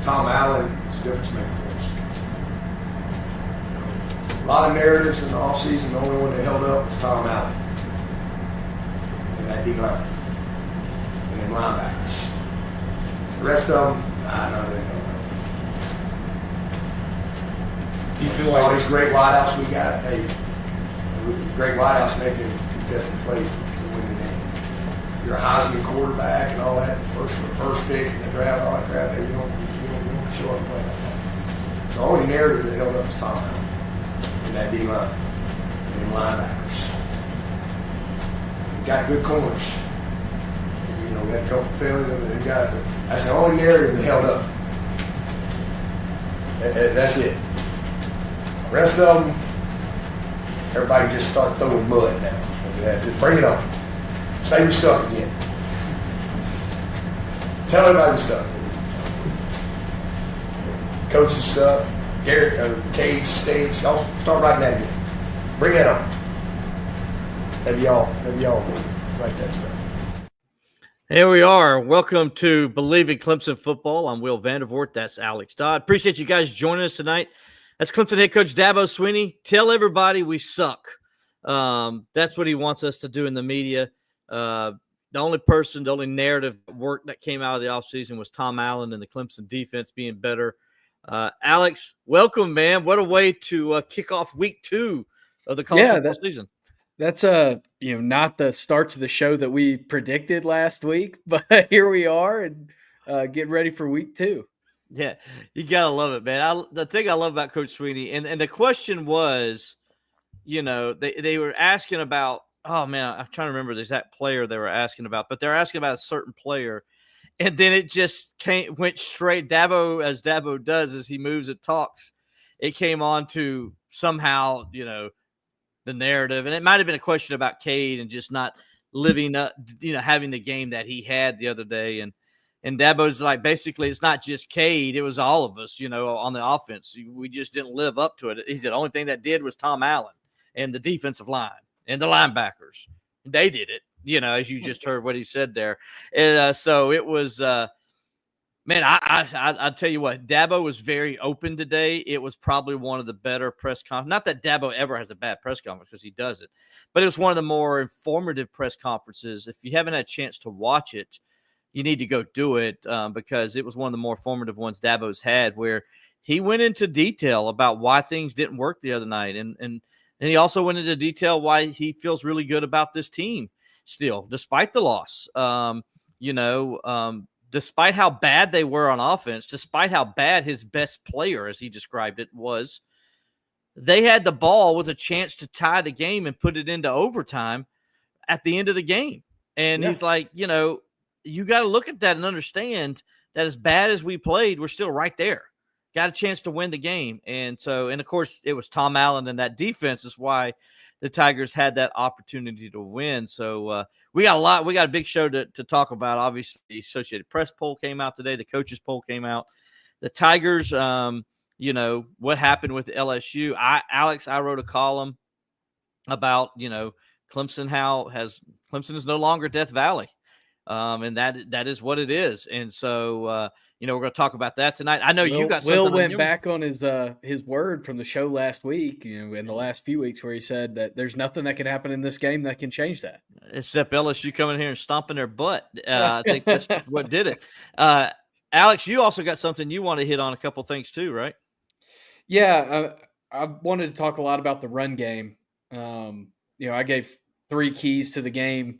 Tom Allen is a difference maker for us. A lot of narratives in the offseason. The only one that held up was Tom Allen and that D line and then linebackers. The rest of them, none of them held up. Do you feel like all these great wideouts we got? Hey, great wideouts make them contested plays to win the game. You're a Heisman quarterback and all that, first pick in the draft, all that crap. Hey, you don't show up and play like that. The only narrative that held up was Tom Allen and that D line and then linebackers. We got good corners. We had a couple penalties and that's the only narrative that held up. That's it. The rest of them, everybody just start throwing mud now. Just bring it on. Say we suck again. Tell everybody we suck. Coaches suck. Cage, stage. Y'all start writing that again. Bring that on. Maybe y'all will write that stuff. Here we are. Welcome to Believe in Clemson Football. I'm Will Vandervort. That's Alex Dodd. Appreciate you guys joining us tonight. That's Clemson head coach Dabo Swinney. Tell everybody we suck. That's what he wants us to do in the media. The only narrative work that came out of the offseason was Tom Allen and the Clemson defense being better. Alex, welcome, man. What a way to kick off week 2 of the college football season. That's not the start to the show that we predicted last week, but here we are and getting ready for week 2. Yeah, you gotta love it, man. The thing I love about Coach Swinney, and the question was, they were asking about, oh man, I'm trying to remember the exact player they were asking about, but they're asking about a certain player, and then it just went straight. Dabo, as Dabo does, as he moves and talks, it came on to somehow, the narrative, and it might have been a question about Cade and just not living up, having the game that he had the other day, and Dabo's like, basically, it's not just Cade, it was all of us, on the offense. We just didn't live up to it. He said the only thing that did was Tom Allen and the defensive line and the linebackers. They did it, as you just heard what he said there. And so it was, man, I'll tell you what, Dabo was very open today. It was probably one of the better press conferences. Not that Dabo ever has a bad press conference because he does it, but it was one of the more informative press conferences. If you haven't had a chance to watch it, you need to go do it because it was one of the more formative ones Dabo's had, where he went into detail about why things didn't work the other night. And he also went into detail why he feels really good about this team still, despite the loss. Despite how bad they were on offense, despite how bad his best player, as he described it, was, they had the ball with a chance to tie the game and put it into overtime at the end of the game. And he's like, you got to look at that and understand that as bad as we played, we're still right there. Got a chance to win the game. And of course, it was Tom Allen and that defense is why the Tigers had that opportunity to win. So we got a big show to talk about. Obviously, the Associated Press poll came out today. The coaches poll came out. The Tigers, what happened with LSU. Alex, I wrote a column about, Clemson is no longer Death Valley. And that is what it is. And so, we're going to talk about that tonight. I know you got something. Will went back on his word from the show last week, in the last few weeks, where he said that there's nothing that can happen in this game that can change that. Except LSU coming here and stomping their butt. I think that's what did it. Alex, you also got something you want to hit on, a couple things too, right? Yeah, I wanted to talk a lot about the run game. I gave 3 keys to the game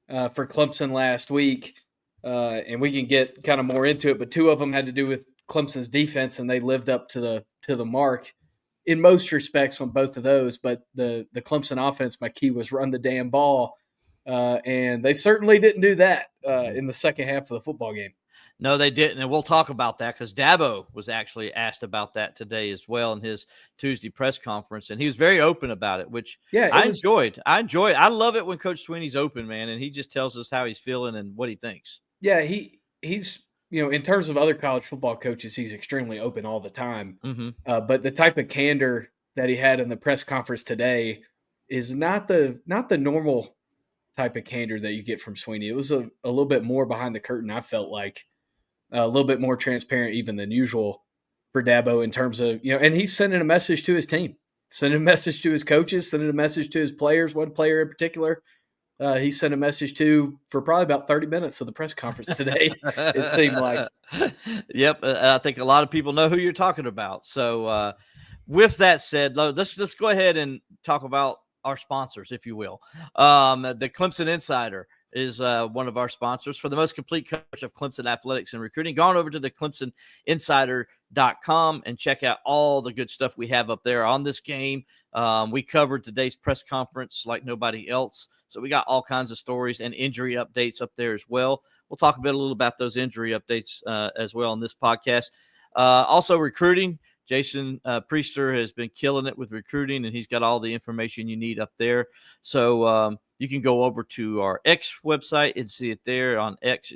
for Clemson last week, and we can get kind of more into it, but 2 of them had to do with Clemson's defense, and they lived up to the mark in most respects on both of those. But the Clemson offense, my key was run the damn ball, and they certainly didn't do that in the second half of the football game. No, they didn't, and we'll talk about that because Dabo was actually asked about that today as well in his Tuesday press conference, and he was very open about it, which I enjoyed. I love it when Coach Swinney's open, man, and he just tells us how he's feeling and what he thinks. Yeah, he's in terms of other college football coaches, he's extremely open all the time. Mm-hmm. But the type of candor that he had in the press conference today is not the normal type of candor that you get from Swinney. It was a little bit more behind the curtain, I felt like. a little bit more transparent even than usual for Dabo in terms of, and he's sending a message to his team, sending a message to his coaches, sending a message to his players. One player in particular, he sent a message to for probably about 30 minutes of the press conference today. It seemed like. Yep. I think a lot of people know who you're talking about. So with that said, let's go ahead and talk about our sponsors, if you will. The Clemson Insider is one of our sponsors. For the most complete coverage of Clemson athletics and recruiting, go on over to the ClemsonInsider.com and check out all the good stuff we have up there on this game. We covered today's press conference like nobody else. So we got all kinds of stories and injury updates up there as well. We'll talk a little about those injury updates as well in this podcast. Also recruiting. Jason Priester has been killing it with recruiting, and he's got all the information you need up there. So you can go over to our X website and see it there on X,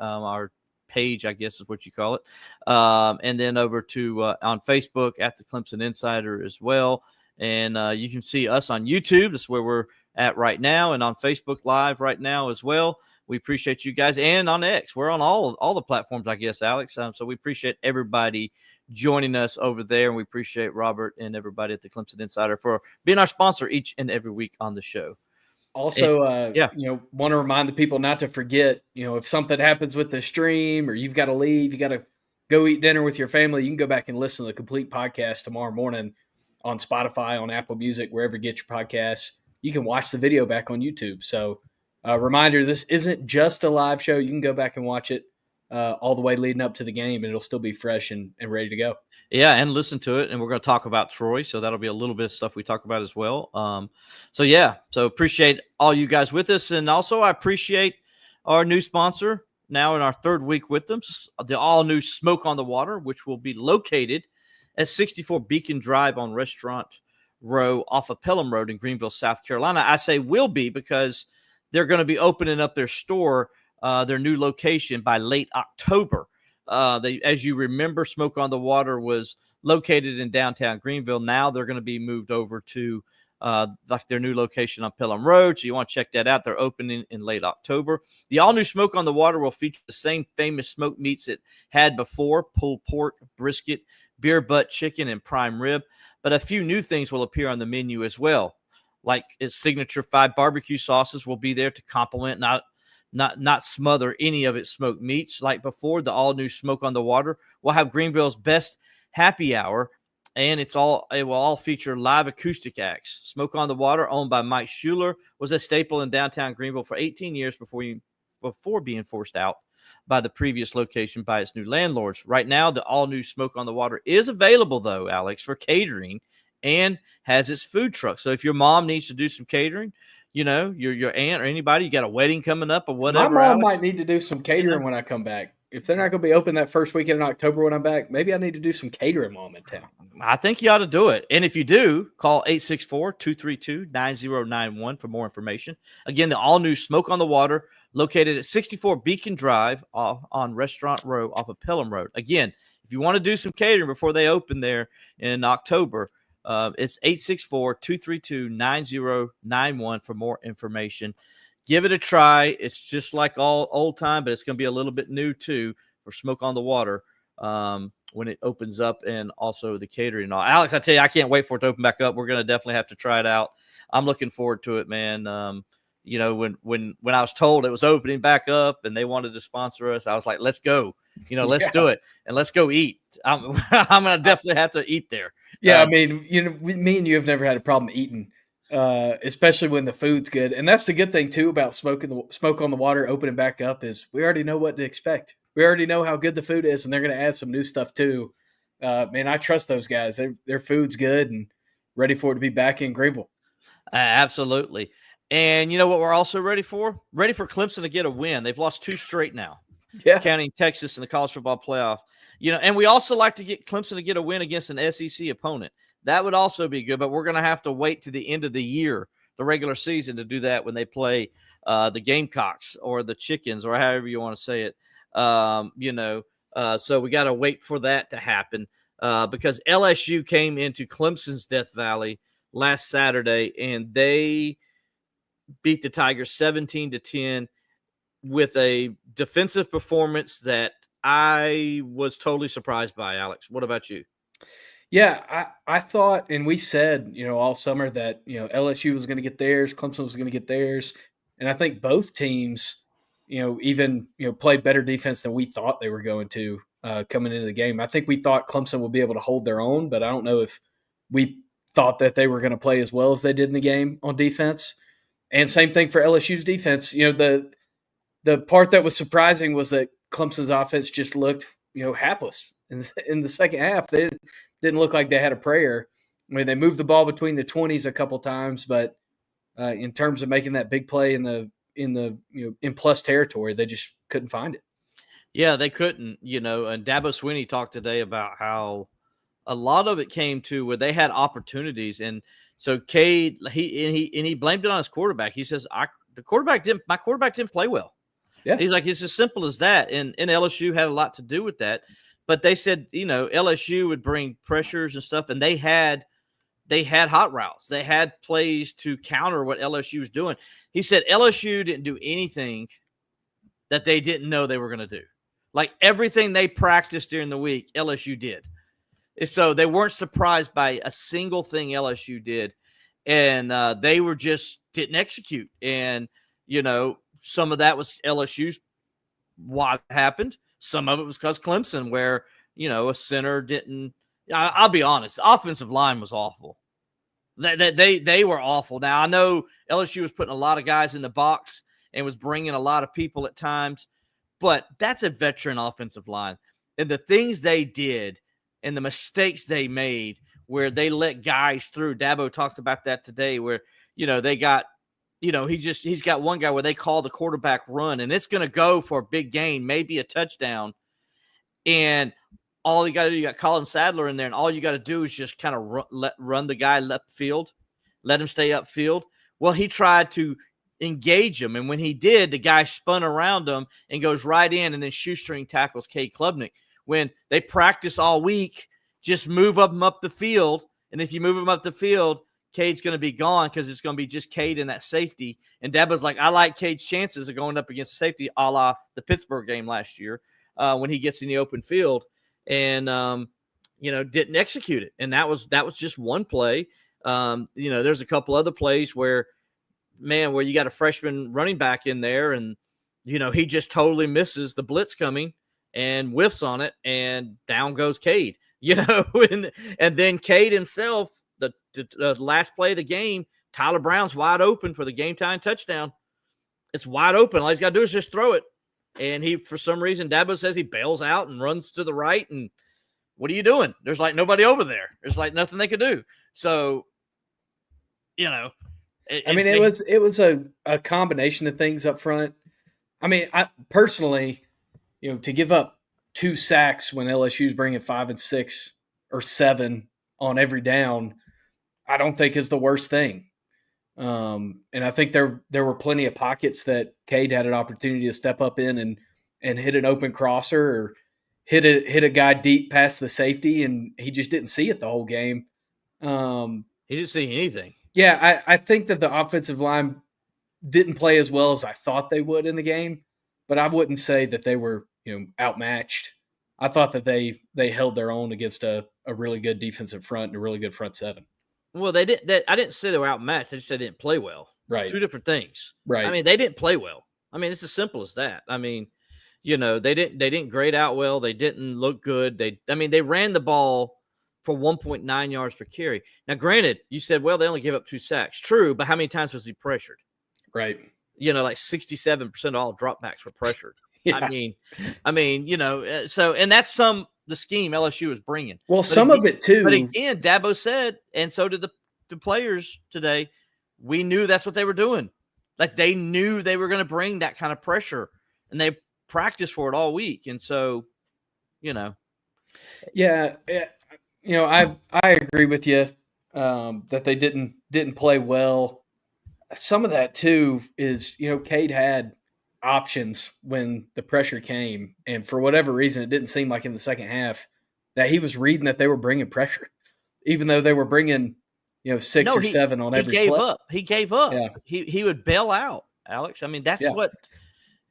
our page, I guess is what you call it. And then over to on Facebook at the Clemson Insider as well. And you can see us on YouTube. That's where we're at right now, and on Facebook Live right now as well. We appreciate you guys, and on X. We're on all the platforms, I guess, Alex. So we appreciate everybody joining us over there, and we appreciate Robert and everybody at the Clemson Insider for being our sponsor each and every week on the show. Also, want to remind the people not to forget, if something happens with the stream or you've got to leave, you got to go eat dinner with your family, you can go back and listen to the complete podcast tomorrow morning on Spotify, on Apple Music, wherever you get your podcasts. You can watch the video back on YouTube. So reminder, this isn't just a live show. You can go back and watch it all the way leading up to the game, and it'll still be fresh and ready to go. Yeah, and listen to it. And we're going to talk about Troy, so that'll be a little bit of stuff we talk about as well. So appreciate all you guys with us. And also I appreciate our new sponsor now in our third week with them, the all-new Smoke on the Water, which will be located at 64 Beacon Drive on Restaurant Row off of Pelham Road in Greenville, South Carolina. I say will be because they're going to be opening up their store, their new location by late October. As you remember, Smoke on the Water was located in downtown Greenville. Now they're going to be moved over to their new location on Pelham Road. So you want to check that out. They're opening in late October. The all-new Smoke on the Water will feature the same famous smoked meats it had before: pulled pork, brisket, beer butt chicken, and prime rib. But a few new things will appear on the menu as well. Like its signature 5 barbecue sauces will be there to complement, not smother any of its smoked meats. Like before, the all-new Smoke on the Water will have Greenville's best happy hour, and it will all feature live acoustic acts. Smoke on the Water, owned by Mike Schuler, was a staple in downtown Greenville for 18 years before being forced out by the previous location by its new landlords. Right now, the all-new Smoke on the Water is available, though, Alex, for catering, and has its food truck. So if your mom needs to do some catering, your aunt or anybody, you got a wedding coming up or whatever. My mom might need to do some catering when I come back. If they're not going to be open that first weekend in October when I'm back, maybe I need to do some catering while I'm in town. I think you ought to do it. And if you do, call 864-232-9091 for more information. Again, the all-new Smoke on the Water, located at 64 Beacon Drive on Restaurant Row off of Pelham Road. Again, if you want to do some catering before they open there in October, it's 864-232-9091 for more information. Give it a try. It's just like all old time, but it's going to be a little bit new too for Smoke on the Water when it opens up, and also the catering and all. Alex, I tell you, I can't wait for it to open back up. We're going to definitely have to try it out. I'm looking forward to it, man. When I was told it was opening back up and they wanted to sponsor us, I was like, let's go. Let's do it, and let's go eat. I'm going to definitely have to eat there. Yeah, me and you have never had a problem eating, especially when the food's good. And that's the good thing too about Smoke on the Water opening back up is we already know what to expect. We already know how good the food is, and they're going to add some new stuff too. Man, I trust those guys. Their food's good and ready for it to be back in Greenville. Absolutely. And you know what we're also ready for? Ready for Clemson to get a win. They've lost 2 straight now, counting Texas in the college football playoff. And we also like to get Clemson to get a win against an SEC opponent. That would also be good, but we're going to have to wait to the end of the year, the regular season, to do that when they play the Gamecocks or the Chickens or however you want to say it. So we got to wait for that to happen because LSU came into Clemson's Death Valley last Saturday, and they beat the Tigers 17-10 with a defensive performance that I was totally surprised by, Alex. What about you? Yeah, I thought, and we said, all summer that, LSU was going to get theirs, Clemson was going to get theirs. And I think both teams, even, played better defense than we thought they were going to coming into the game. I think we thought Clemson would be able to hold their own, but I don't know if we thought that they were going to play as well as they did in the game on defense. And same thing for LSU's defense. The part that was surprising was that Clemson's offense just looked, hapless in the second half. They didn't look like they had a prayer. I mean, they moved the ball between the 20s a couple times, but in terms of making that big play in plus territory, they just couldn't find it. Yeah, they couldn't. And Dabo Swinney talked today about how a lot of it came to where they had opportunities, and so Cade he blamed it on his quarterback. He says, my quarterback didn't play well. Yeah. He's like, it's as simple as that. And LSU had a lot to do with that. But they said, LSU would bring pressures and stuff, and they had hot routes. They had plays to counter what LSU was doing. He said LSU didn't do anything that they didn't know they were going to do. Like everything they practiced during the week, LSU did. And so they weren't surprised by a single thing LSU did. And they were just didn't execute. And, some of that was LSU's what happened. Some of it was because Clemson, where, a center didn't – I'll be honest, the offensive line was awful. They were awful. Now, I know LSU was putting a lot of guys in the box and was bringing a lot of people at times, but that's a veteran offensive line. And the things they did and the mistakes they made where they let guys through, Dabo talks about that today, where, they got – he's got one guy where they call the quarterback run, and it's going to go for a big gain, maybe a touchdown. And all you got to do, you got Colin Sadler in there, and all you got to do is just kind of run the guy left field, let him stay upfield. Well, he tried to engage him, and when he did, the guy spun around him and goes right in, and then shoestring tackles Cade Klubnik. When they practice all week, just move him up the field, and if you move him up the field, Cade's going to be gone because it's going to be just Cade and that safety. And Dabo's like, I like Cade's chances of going up against the safety, a la the Pittsburgh game last year when he gets in the open field and, didn't execute it. And that was just one play. There's a couple other plays where you got a freshman running back in there and, he just totally misses the blitz coming and whiffs on it, and down goes Cade, and then Cade himself, the last play of the game, Tyler Brown's wide open for the game-time touchdown. It's wide open. All he's got to do is just throw it. And he, for some reason, Dabo says he bails out and runs to the right. And what are you doing? There's like nobody over there. There's like nothing they could do. So, it was a combination of things up front. I mean, I personally, to give up 2 sacks when LSU's bringing 5 and 6 or 7 on every down, I don't think is the worst thing. And I think there were plenty of pockets that Cade had an opportunity to step up in and hit an open crosser or hit a guy deep past the safety, and he just didn't see it the whole game. He didn't see anything. Yeah, I think that the offensive line didn't play as well as I thought they would in the game, but I wouldn't say that they were outmatched. I thought that they held their own against a really good defensive front and a really good front seven. Well, they did. I didn't say they were outmatched. I just said they didn't play well. Right. 2 different things. Right. I mean, they didn't play well. I mean, it's as simple as that. I mean, they didn't grade out well. They didn't look good. They ran the ball for 1.9 yards per carry. Now, granted, you said, well, they only gave up 2 sacks. True, but how many times was he pressured? Right. Like 67% of all dropbacks were pressured. Yeah. So, and that's the scheme LSU is bringing. Well, but some of it too. But again, Dabo said, and so did the players today, we knew that's what they were doing. Like they knew they were going to bring that kind of pressure, and they practiced for it all week. And so, Yeah, I agree with you that they didn't play well. Some of that too is, Cade had options when the pressure came, and for whatever reason, it didn't seem like in the second half that he was reading that they were bringing pressure, even though they were bringing 6 or 7 on every play. He gave up. Yeah. He would bail out, Alex. I mean, that's what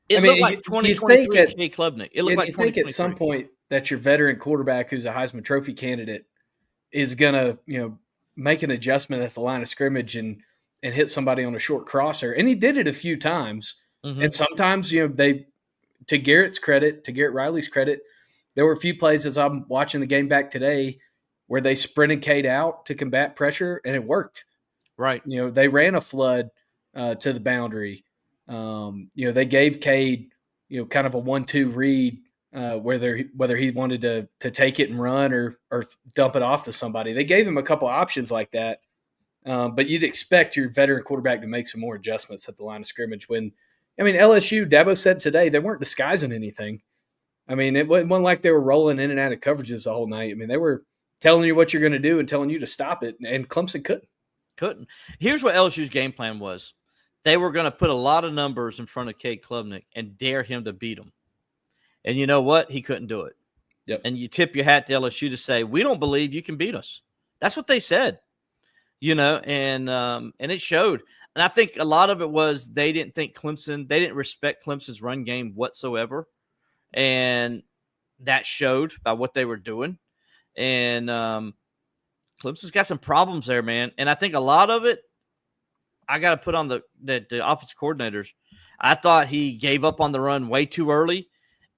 It looked like 2023 K Klubnik. It looked like you think at some point that your veteran quarterback who's a Heisman Trophy candidate is going to, make an adjustment at the line of scrimmage and hit somebody on a short crosser. And he did it a few times. Mm-hmm. And sometimes, to Garrett Riley's credit, there were a few plays as I'm watching the game back today where they sprinted Cade out to combat pressure, and it worked. Right. They ran a flood to the boundary. They gave Cade, kind of a 1-2 read, whether he wanted to take it and run or dump it off to somebody. They gave him a couple options like that. But you'd expect your veteran quarterback to make some more adjustments at the line of scrimmage when, LSU, Dabo said today, they weren't disguising anything. It wasn't like they were rolling in and out of coverages the whole night. They were telling you what you're going to do and telling you to stop it, and Clemson couldn't. Here's what LSU's game plan was. They were going to put a lot of numbers in front of Cade Klubnik and dare him to beat them. And you know what? He couldn't do it. Yep. And you tip your hat to LSU to say, we don't believe you can beat us. That's what they said, and it showed. And I think a lot of it was they didn't respect Clemson's run game whatsoever. And that showed by what they were doing. And Clemson's got some problems there, man. And I think a lot of it, I got to put on the offensive coordinators. I thought he gave up on the run way too early,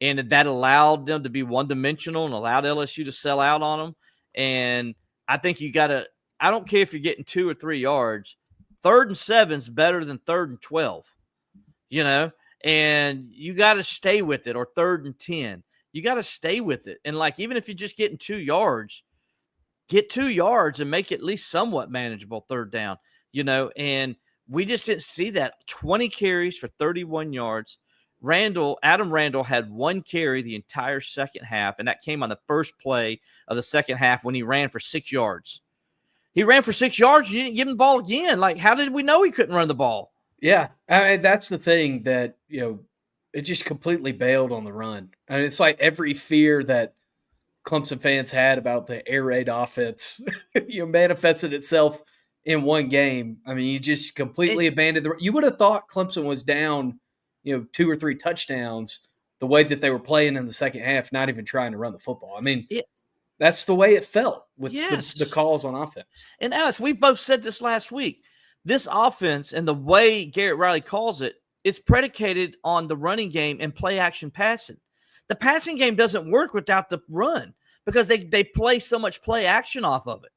and that allowed them to be one-dimensional and allowed LSU to sell out on them. And I think you got to – I don't care if you're getting 2 or 3 yards. 3rd and 7 is better than 3rd and 12, and you got to stay with it, or 3rd and 10. You got to stay with it. And, even if you're just getting 2 yards, get 2 yards and make it at least somewhat manageable 3rd down, and we just didn't see that. 20 carries for 31 yards. Adam Randall had 1 carry the entire second half, and that came on the first play of the second half when he ran for 6 yards. He ran for 6 yards. You didn't give him the ball again. How did we know he couldn't run the ball? Yeah, that's the thing that, it just completely bailed on the run. It's like every fear that Clemson fans had about the air raid offense, manifested itself in one game. You just completely abandoned the – you would have thought Clemson was down, 2 or 3 touchdowns the way that they were playing in the second half, not even trying to run the football. That's the way it felt with the calls on offense. And Alex, we both said this last week. This offense and the way Garrett Riley calls it, it's predicated on the running game and play action passing. The passing game doesn't work without the run because they play so much play action off of it.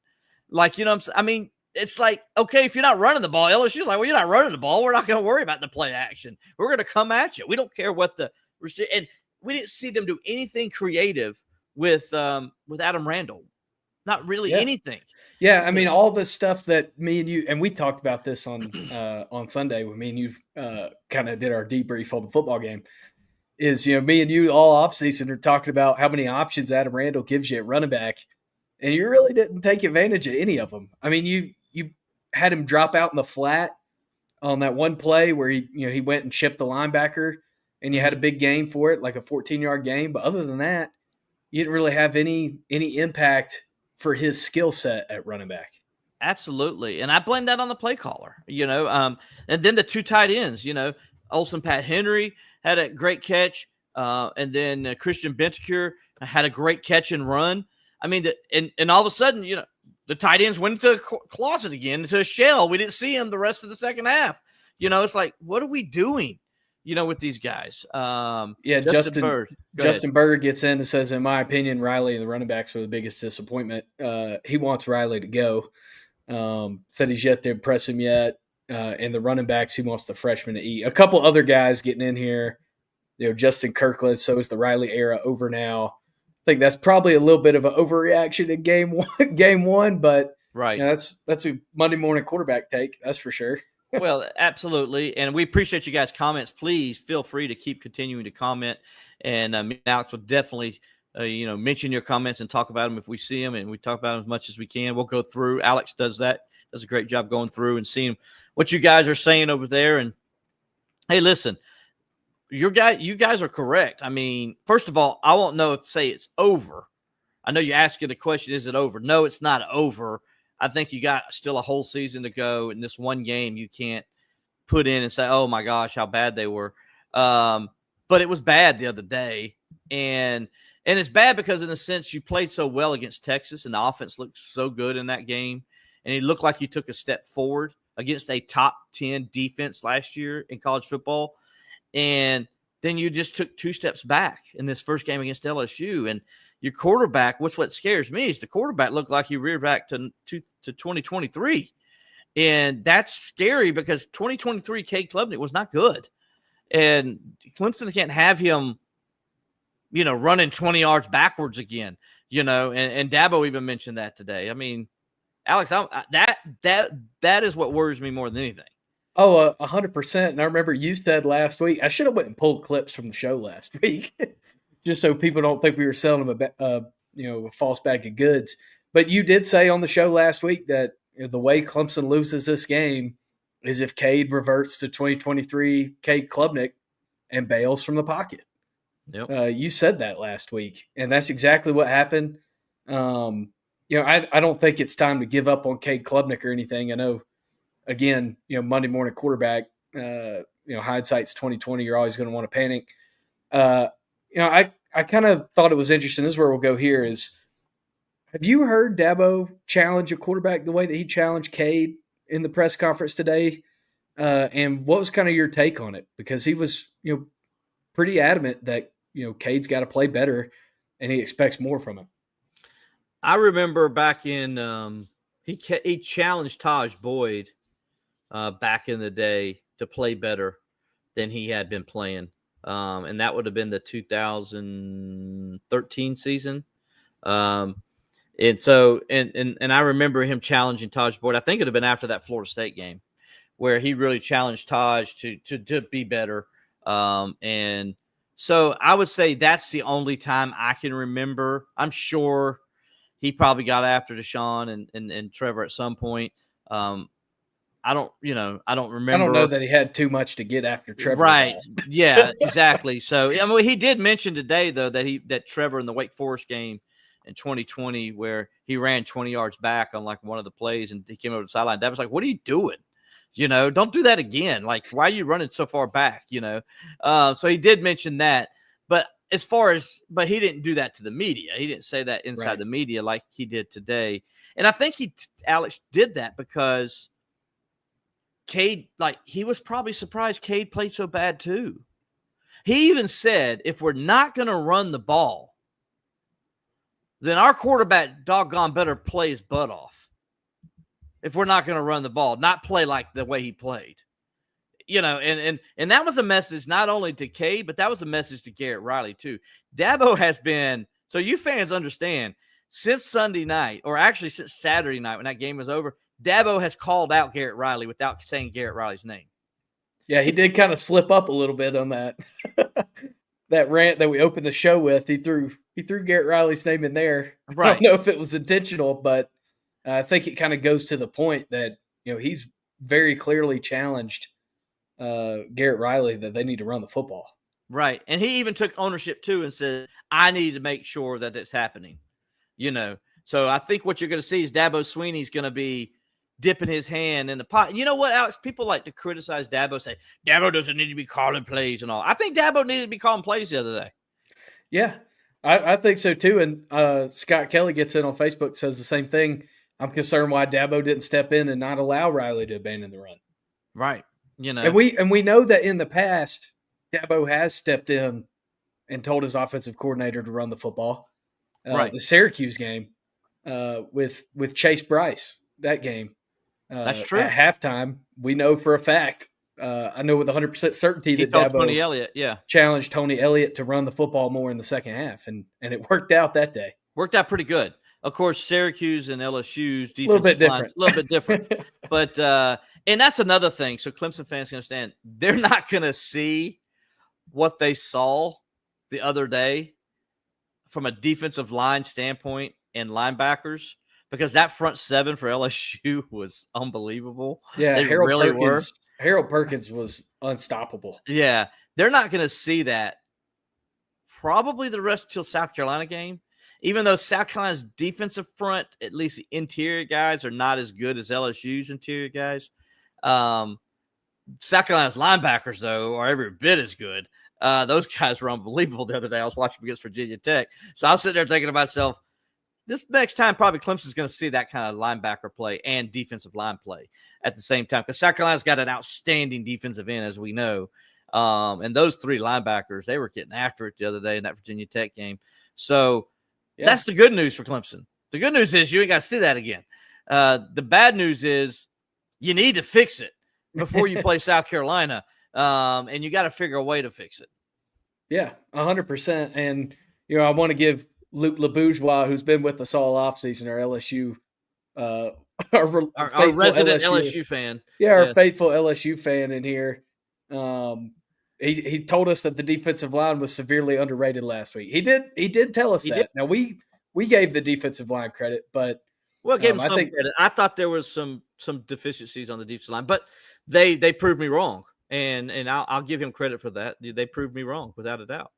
It's like, okay, if you're not running the ball, LSU's like, well, you're not running the ball. We're not going to worry about the play action. We're going to come at you. We don't care what and we didn't see them do anything creative with Adam Randall. Not really anything. Yeah, all the stuff that me and you, and we talked about this on Sunday when me and you kind of did our debrief on the football game, is, me and you all offseason are talking about how many options Adam Randall gives you at running back, and you really didn't take advantage of any of them. You had him drop out in the flat on that one play where he went and chipped the linebacker, and you had a big gain for it, like a 14-yard gain. But other than that, you didn't really have any impact for his skill set at running back. Absolutely. And I blame that on the play caller, and then the 2 tight ends, Olsen Pat Henry had a great catch. And then Christian Bentancur had a great catch and run. And all of a sudden, the tight ends went into a closet again, into a shell. We didn't see him the rest of the second half. It's like, what are we doing, with these guys? Justin Berger gets in and says, in my opinion, Riley and the running backs were the biggest disappointment. He wants Riley to go. Said he's yet to impress him yet. And the running backs, he wants the freshman to eat. A couple other guys getting in here. Justin Kirkland, so is the Riley era over now. I think that's probably a little bit of an overreaction in game one, but right. That's a Monday morning quarterback take, that's for sure. Well, absolutely. And we appreciate you guys' comments. Please feel free to keep continuing to comment. And Alex will definitely, mention your comments and talk about them if we see them. And we talk about them as much as we can. We'll go through. Alex does that. Does a great job going through and seeing what you guys are saying over there. And, hey, listen, you guys are correct. First of all, I won't know if say it's over. I know you're asking the question, is it over? No, it's not over. I think you got still a whole season to go. In this one game, you can't put in and say, oh, my gosh, how bad they were. but it was bad the other day. And it's bad because in a sense you played so well against Texas and the offense looked so good in that game. And he looked like he took a step forward against a top 10 defense last year in college football. And then you just took 2 steps back in this first game against LSU. And your quarterback, what scares me is the quarterback looked like he reared back to 2023. And that's scary because 2023 Cade Klubnik was not good. And Clemson can't have him, running 20 yards backwards again, and Dabo even mentioned that today. I mean, Alex, that is what worries me more than anything. Oh, 100%. And I remember you said last week, I should have went and pulled clips from the show last week just so people don't think we were selling them a false bag of goods. But you did say on the show last week that the way Clemson loses this game is if Cade reverts to 2023 Cade Klubnik and bails from the pocket. Yep. You said that last week, and that's exactly what happened. I don't think it's time to give up on Cade Klubnik or anything. I know, again, Monday morning quarterback, hindsight's 2020. You're always going to want to panic. I kind of thought it was interesting. This is where we'll go here is, have you heard Dabo challenge a quarterback the way that he challenged Cade in the press conference today? And what was kind of your take on it? Because he was, pretty adamant that, Cade's got to play better and he expects more from him. I remember back in he challenged Taj Boyd back in the day to play better than he had been playing. And that would have been the 2013 season. And so I remember him challenging Taj Boyd. I think it would have been after that Florida State game where he really challenged Taj to be better. And so I would say that's the only time I can remember. I'm sure he probably got after Deshaun and Trevor at some point. I don't remember. I don't know that he had too much to get after Trevor. Right. Yeah, exactly. So, he did mention today, though, that Trevor in the Wake Forest game in 2020 where he ran 20 yards back on like one of the plays and he came over the sideline. That was like, what are you doing? Don't do that again. Like, why are you running so far back? So he did mention that, but but he didn't do that to the media. He didn't say that inside the media like he did today. And I think Alex did that because Cade, he was probably surprised Cade played so bad too. He even said, if we're not going to run the ball, then our quarterback doggone better play his butt off. If we're not going to run the ball, not play like the way he played, and that was a message not only to Cade, but that was a message to Garrett Riley too. Dabo has been, so you fans understand, since Sunday night, or actually since Saturday night when that game was over, Dabo has called out Garrett Riley without saying Garrett Riley's name. Yeah, he did kind of slip up a little bit on that that rant that we opened the show with. He threw Garrett Riley's name in there. Right. I don't know if it was intentional, but I think it kind of goes to the point that, he's very clearly challenged Garrett Riley that they need to run the football. Right. And he even took ownership too and said, I need to make sure that it's happening, So I think what you're going to see is Dabo Swinney's going to be dipping his hand in the pot. You know what, Alex? People like to criticize Dabo, say Dabo doesn't need to be calling plays and all. I think Dabo needed to be calling plays the other day. Yeah, I think so too. And Scott Kelly gets in on Facebook, says the same thing. I'm concerned why Dabo didn't step in and not allow Riley to abandon the run. Right. And we know that in the past, Dabo has stepped in and told his offensive coordinator to run the football. Right. The Syracuse game with Chase Bryce, that game. That's true. At halftime, we know for a fact, I know with 100% certainty that Dabo Tony Elliott, challenged Tony Elliott to run the football more in the second half, and it worked out that day. Worked out pretty good. Of course, Syracuse and LSU's defense a little bit different. But and that's another thing. So Clemson fans can understand they're not going to see what they saw the other day from a defensive line standpoint and linebackers, because that front seven for LSU was unbelievable. Yeah, they were. Harold Perkins was unstoppable. Yeah, they're not going to see that probably the rest till South Carolina game. Even though South Carolina's defensive front, at least the interior guys, are not as good as LSU's interior guys. South Carolina's linebackers, though, are every bit as good. Those guys were unbelievable the other day. I was watching against Virginia Tech. So I'm sitting there thinking to myself, this next time probably Clemson's going to see that kind of linebacker play and defensive line play at the same time, because South Carolina's got an outstanding defensive end, as we know. And those 3 linebackers, they were getting after it the other day in that Virginia Tech game. So that's the good news for Clemson. The good news is you ain't got to see that again. The bad news is you need to fix it before you play South Carolina, and you got to figure a way to fix it. Yeah, 100%. And, I want to give Luke LeBourgeois, who's been with us all offseason, our LSU, our resident LSU fan. Yeah, our faithful LSU fan in here. He told us that the defensive line was severely underrated last week. He did tell us that. Now we gave the defensive line credit, but gave him some credit. I thought there was some deficiencies on the defensive line, but they proved me wrong, and I'll give him credit for that. They proved me wrong without a doubt.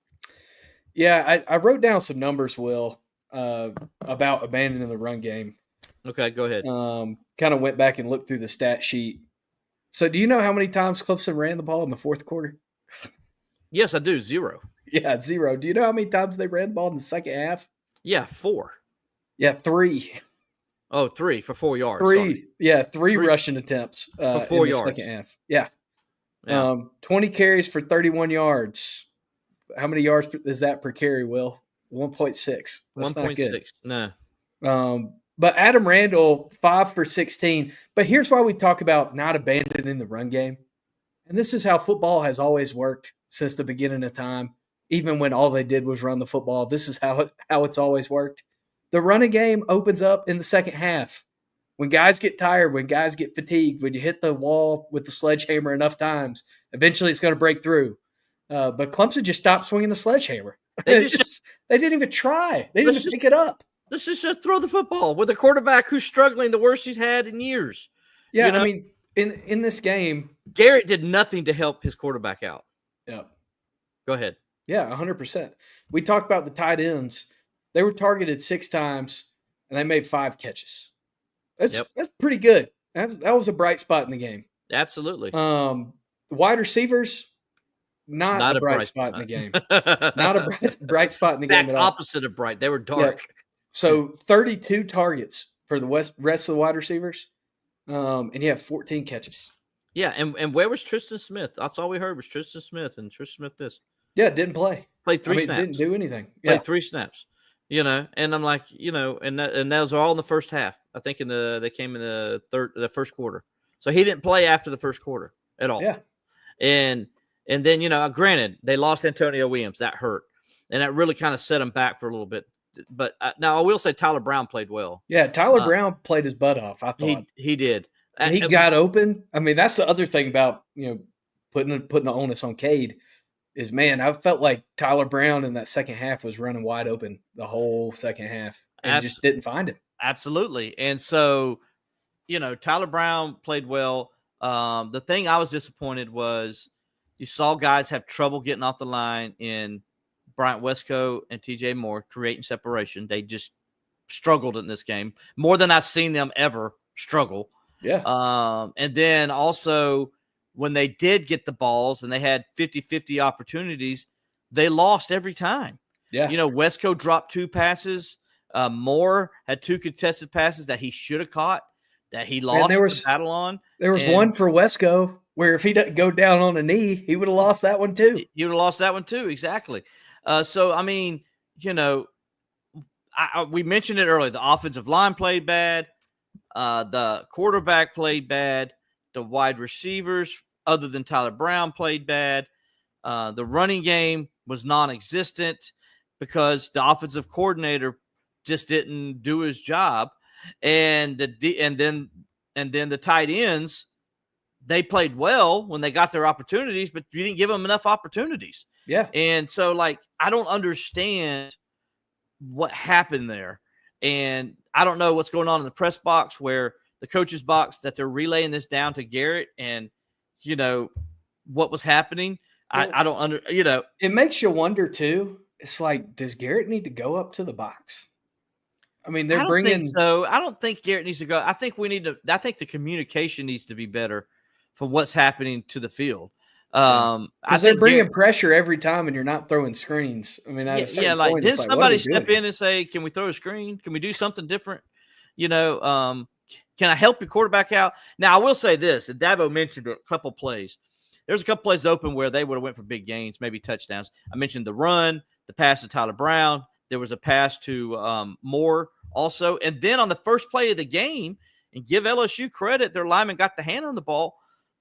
Yeah, I wrote down some numbers, Will, about abandoning the run game. Okay, go ahead. Kind of went back and looked through the stat sheet. So do you know how many times Clemson ran the ball in the fourth quarter? Yes, I do. 0. Yeah, 0. Do you know how many times they ran the ball in the second half? Yeah, 4. Yeah, 3. Oh, 3 for 4 yards. 3. Sorry. Yeah, 3 rushing attempts for 4 in the yards. second half. Yeah. 20 carries for 31 yards. How many yards is that per carry, Will? 1.6. That's not good. 1.6. No. But Adam Randall, 5 for 16. But here's why we talk about not abandoning the run game. And this is how football has always worked since the beginning of time. Even when all they did was run the football, this is how it's always worked. The running game opens up in the second half. When guys get tired, when guys get fatigued, when you hit the wall with the sledgehammer enough times, eventually it's going to break through. But Clemson just stopped swinging the sledgehammer. They didn't even try. They didn't even pick it up. Let's just throw the football with a quarterback who's struggling the worst he's had in years. Yeah, I mean, in this game, Garrett did nothing to help his quarterback out. Yeah. Go ahead. Yeah, 100%. We talked about the tight ends. They were targeted 6 times, and they made 5 catches. That's pretty good. That was a bright spot in the game. Absolutely. Wide receivers, not a bright spot in the game. Not a bright spot in the game at all. Opposite of bright. They were dark. Yeah. So 32 targets for the rest of the wide receivers, and you have 14 catches. Yeah, and where was Tristan Smith? That's all we heard was Tristan Smith and Tristan Smith this. Yeah, didn't play. Played 3 snaps. Didn't do anything. Played 3 snaps. And I'm like, and those are all in the first half. I think they came in the first quarter. So he didn't play after the first quarter at all. Yeah. And then, granted, they lost Antonio Williams. That hurt. And that really kind of set them back for a little bit. But now I will say Tyler Brown played well. Yeah, Tyler Brown played his butt off, I thought. He did. And he got open. I mean, that's the other thing about, putting the onus on Cade is, man, I felt like Tyler Brown in that second half was running wide open the whole second half and just didn't find him. Absolutely. And so, Tyler Brown played well. The thing I was disappointed was you saw guys have trouble getting off the line in Bryant Wesco and TJ Moore creating separation. They just struggled in this game more than I've seen them ever struggle. Yeah. And then also when they did get the balls and they had 50-50 opportunities, they lost every time. Yeah. Wesco dropped 2 passes. Moore had 2 contested passes that he should have caught that he lost the battle on. There was one for Wesco where if he doesn't go down on a knee, he would have lost that one too. He would have lost that one too. Exactly. So, I mean, we mentioned it earlier. The offensive line played bad. The quarterback played bad. The wide receivers, other than Tyler Brown, played bad. The running game was non-existent because the offensive coordinator just didn't do his job. And then the tight ends, they played well when they got their opportunities, but you didn't give them enough opportunities. Yeah. And so, I don't understand what happened there. And I don't know what's going on in the press box where the coach's box that they're relaying this down to Garrett and, what was happening. Well, I don't It makes you wonder too. It's like, does Garrett need to go up to the box? I mean, they're bringing. So I don't think Garrett needs to go. I think the communication needs to be better for what's happening to the field. I Because they're think bringing pressure every time, and you're not throwing screens. I mean, at a certain like point, didn't it's like, what are somebody we step doing in and say, "Can we throw a screen? Can we do something different?" You know, can I help your quarterback out? Now, I will say this, and Dabo mentioned a couple plays. There's a couple plays open where they would have went for big gains, maybe touchdowns. I mentioned the run, the pass to Tyler Brown. There was a pass to Moore also. And then on the first play of the game, and give LSU credit, their lineman got the hand on the ball.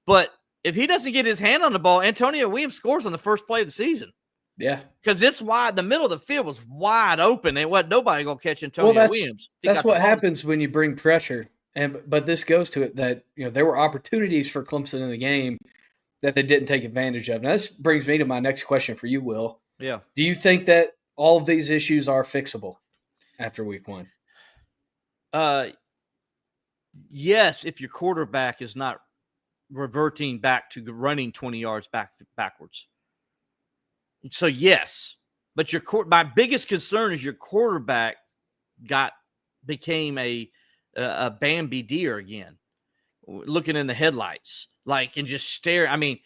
But if he doesn't get his hand on the ball, Antonio Williams scores on the first play of the season. Yeah. Because it's wide. The middle of the field was wide open. And wasn't nobody going to catch Antonio Williams. That's what happens when you bring pressure. But this goes to it that, there were opportunities for Clemson in the game that they didn't take advantage of. Now, this brings me to my next question for you, Will. Yeah. Do you think that all of these issues are fixable after week 1? Yes, if your quarterback is not reverting back to running 20 yards backwards. So, yes. But my biggest concern is your quarterback became a Bambi deer again, looking in the headlights, and just stare. I mean,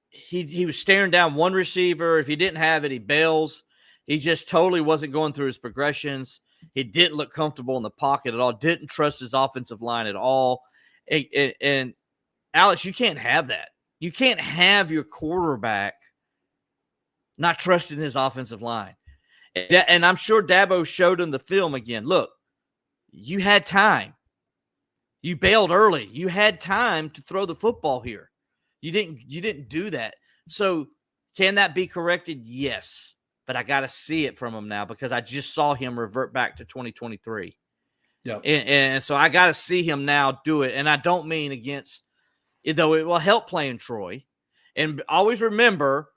he was staring down one receiver. If he didn't have it, he bails. He just totally wasn't going through his progressions. He didn't look comfortable in the pocket at all. Didn't trust his offensive line at all. And Alex, you can't have that. You can't have your quarterback not trusting his offensive line. And I'm sure Dabo showed him the film again. Look, you had time. You bailed early. You had time to throw the football here. You didn't do that. So can that be corrected? Yes. But I got to see it from him now because I just saw him revert back to 2023. Yeah. And so I got to see him now do it. And I don't mean against, though it will help playing Troy. And always remember,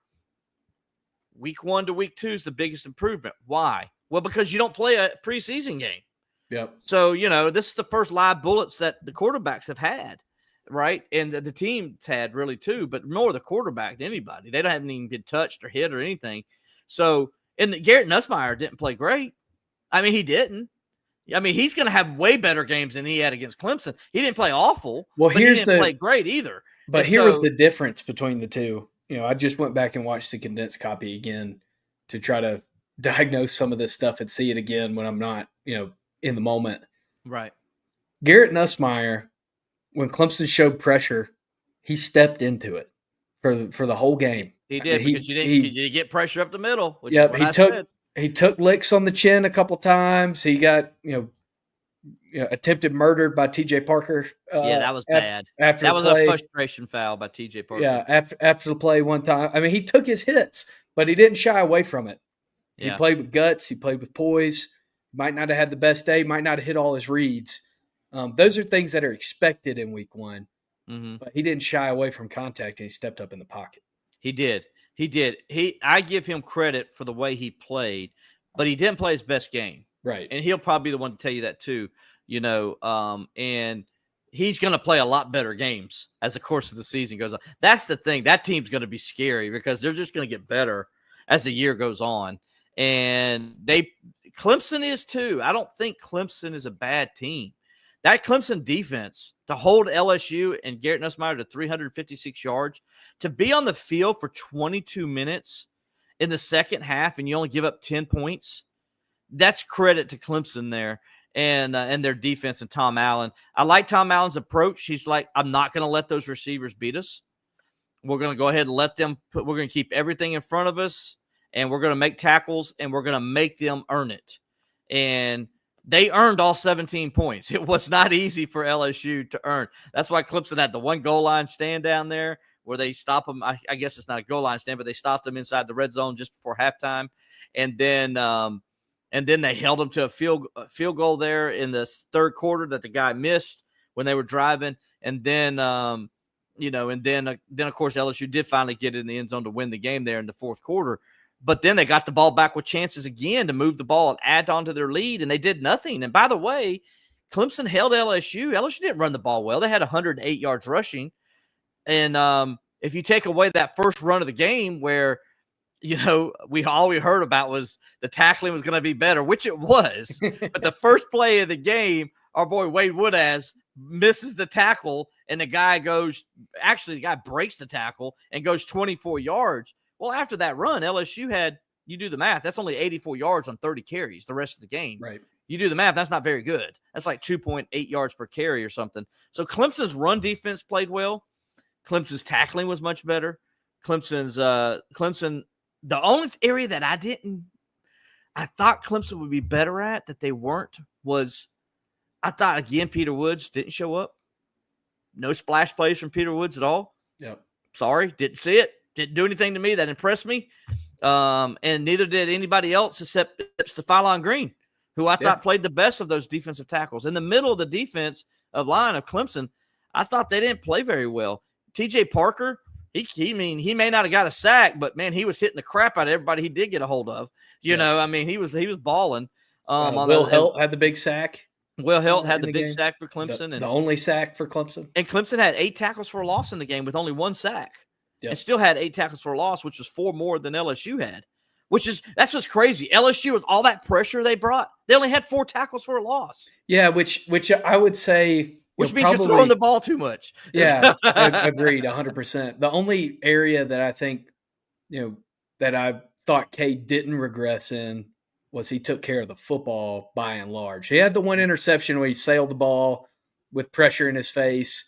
week 1 to week 2 is the biggest improvement. Why? Well, because you don't play a preseason game. Yep. So, this is the first live bullets that the quarterbacks have had, right? And the team's had really too, but more the quarterback than anybody. They haven't even been touched or hit or anything. So, and Garrett Nussmeier didn't play great. I mean, he didn't. I mean, he's going to have way better games than he had against Clemson. He didn't play awful. Well, but he didn't play great either. But here was the difference between the two. I just went back and watched the condensed copy again to try to diagnose some of this stuff and see it again when I'm not, in the moment. Right. Garrett Nussmeier, when Clemson showed pressure, he stepped into it for the whole game. He did because you didn't get pressure up the middle. Which yep, is what he took licks on the chin a couple times. He got attempted murder by T.J. Parker. Yeah, that was bad. That was a frustration foul by T.J. Parker. Yeah, after the play one time. I mean, he took his hits, but he didn't shy away from it. Yeah. He played with guts. He played with poise. Might not have had the best day. Might not have hit all his reads. Those are things that are expected in week 1. Mm-hmm. But he didn't shy away from contact, and he stepped up in the pocket. He did. I give him credit for the way he played, but he didn't play his best game. Right. And he'll probably be the one to tell you that too, and he's going to play a lot better games as the course of the season goes on. That's the thing. That team's going to be scary because they're just going to get better as the year goes on. And Clemson is too. I don't think Clemson is a bad team. That Clemson defense, to hold LSU and Garrett Nussmeier to 356 yards, to be on the field for 22 minutes in the second half and you only give up 10 points, that's credit to Clemson there and their defense and Tom Allen. I like Tom Allen's approach. He's like, I'm not going to let those receivers beat us. We're going to go ahead and we're going to keep everything in front of us, and we're going to make tackles, and we're going to make them earn it. And they earned all 17 points. It was not easy for LSU to earn. That's why Clemson had the one goal line stand down there where they stop them. I guess it's not a goal line stand, but they stopped them inside the red zone just before halftime. And then they held them to a field goal there in the third quarter that the guy missed when they were driving. And then, then of course LSU did finally get in the end zone to win the game there in the fourth quarter. But then they got the ball back with chances again to move the ball and add on to their lead, and they did nothing. And by the way, Clemson held LSU. LSU didn't run the ball well. They had 108 yards rushing. And if you take away that first run of the game where, all we heard about was the tackling was going to be better, which it was. But the first play of the game, our boy Wade Woodaz misses the tackle, and the guy breaks the tackle and goes 24 yards. Well, after that run, LSU had, you do the math, that's only 84 yards on 30 carries the rest of the game. Right. You do the math, that's not very good. That's like 2.8 yards per carry or something. So Clemson's run defense played well. Clemson's tackling was much better. Clemson, the only area that I thought Clemson would be better at that they weren't was, I thought, again, Peter Woods didn't show up. No splash plays from Peter Woods at all. Yep. Sorry, didn't see it. Didn't do anything to me that impressed me. And neither did anybody else except Stephon Green, who I thought played the best of those defensive tackles. In the middle of the defense of line of Clemson, I thought they didn't play very well. TJ Parker, he may not have got a sack, but man, he was hitting the crap out of everybody he did get a hold of. You know, I mean, he was balling. Will Helt had the big sack. Will Helt had the big sack for Clemson. The only sack for Clemson. And Clemson had 8 tackles for a loss in the game with only 1 sack. Yep. And still had 8 tackles for a loss, which was 4 more than LSU had. That's just crazy. LSU, with all that pressure they brought, they only had 4 tackles for a loss. Yeah, which I would say, which means you're throwing the ball too much. Yeah, agreed, 100%. The only area that I think, that I thought Cade didn't regress in was he took care of the football by and large. He had the 1 interception where he sailed the ball with pressure in his face.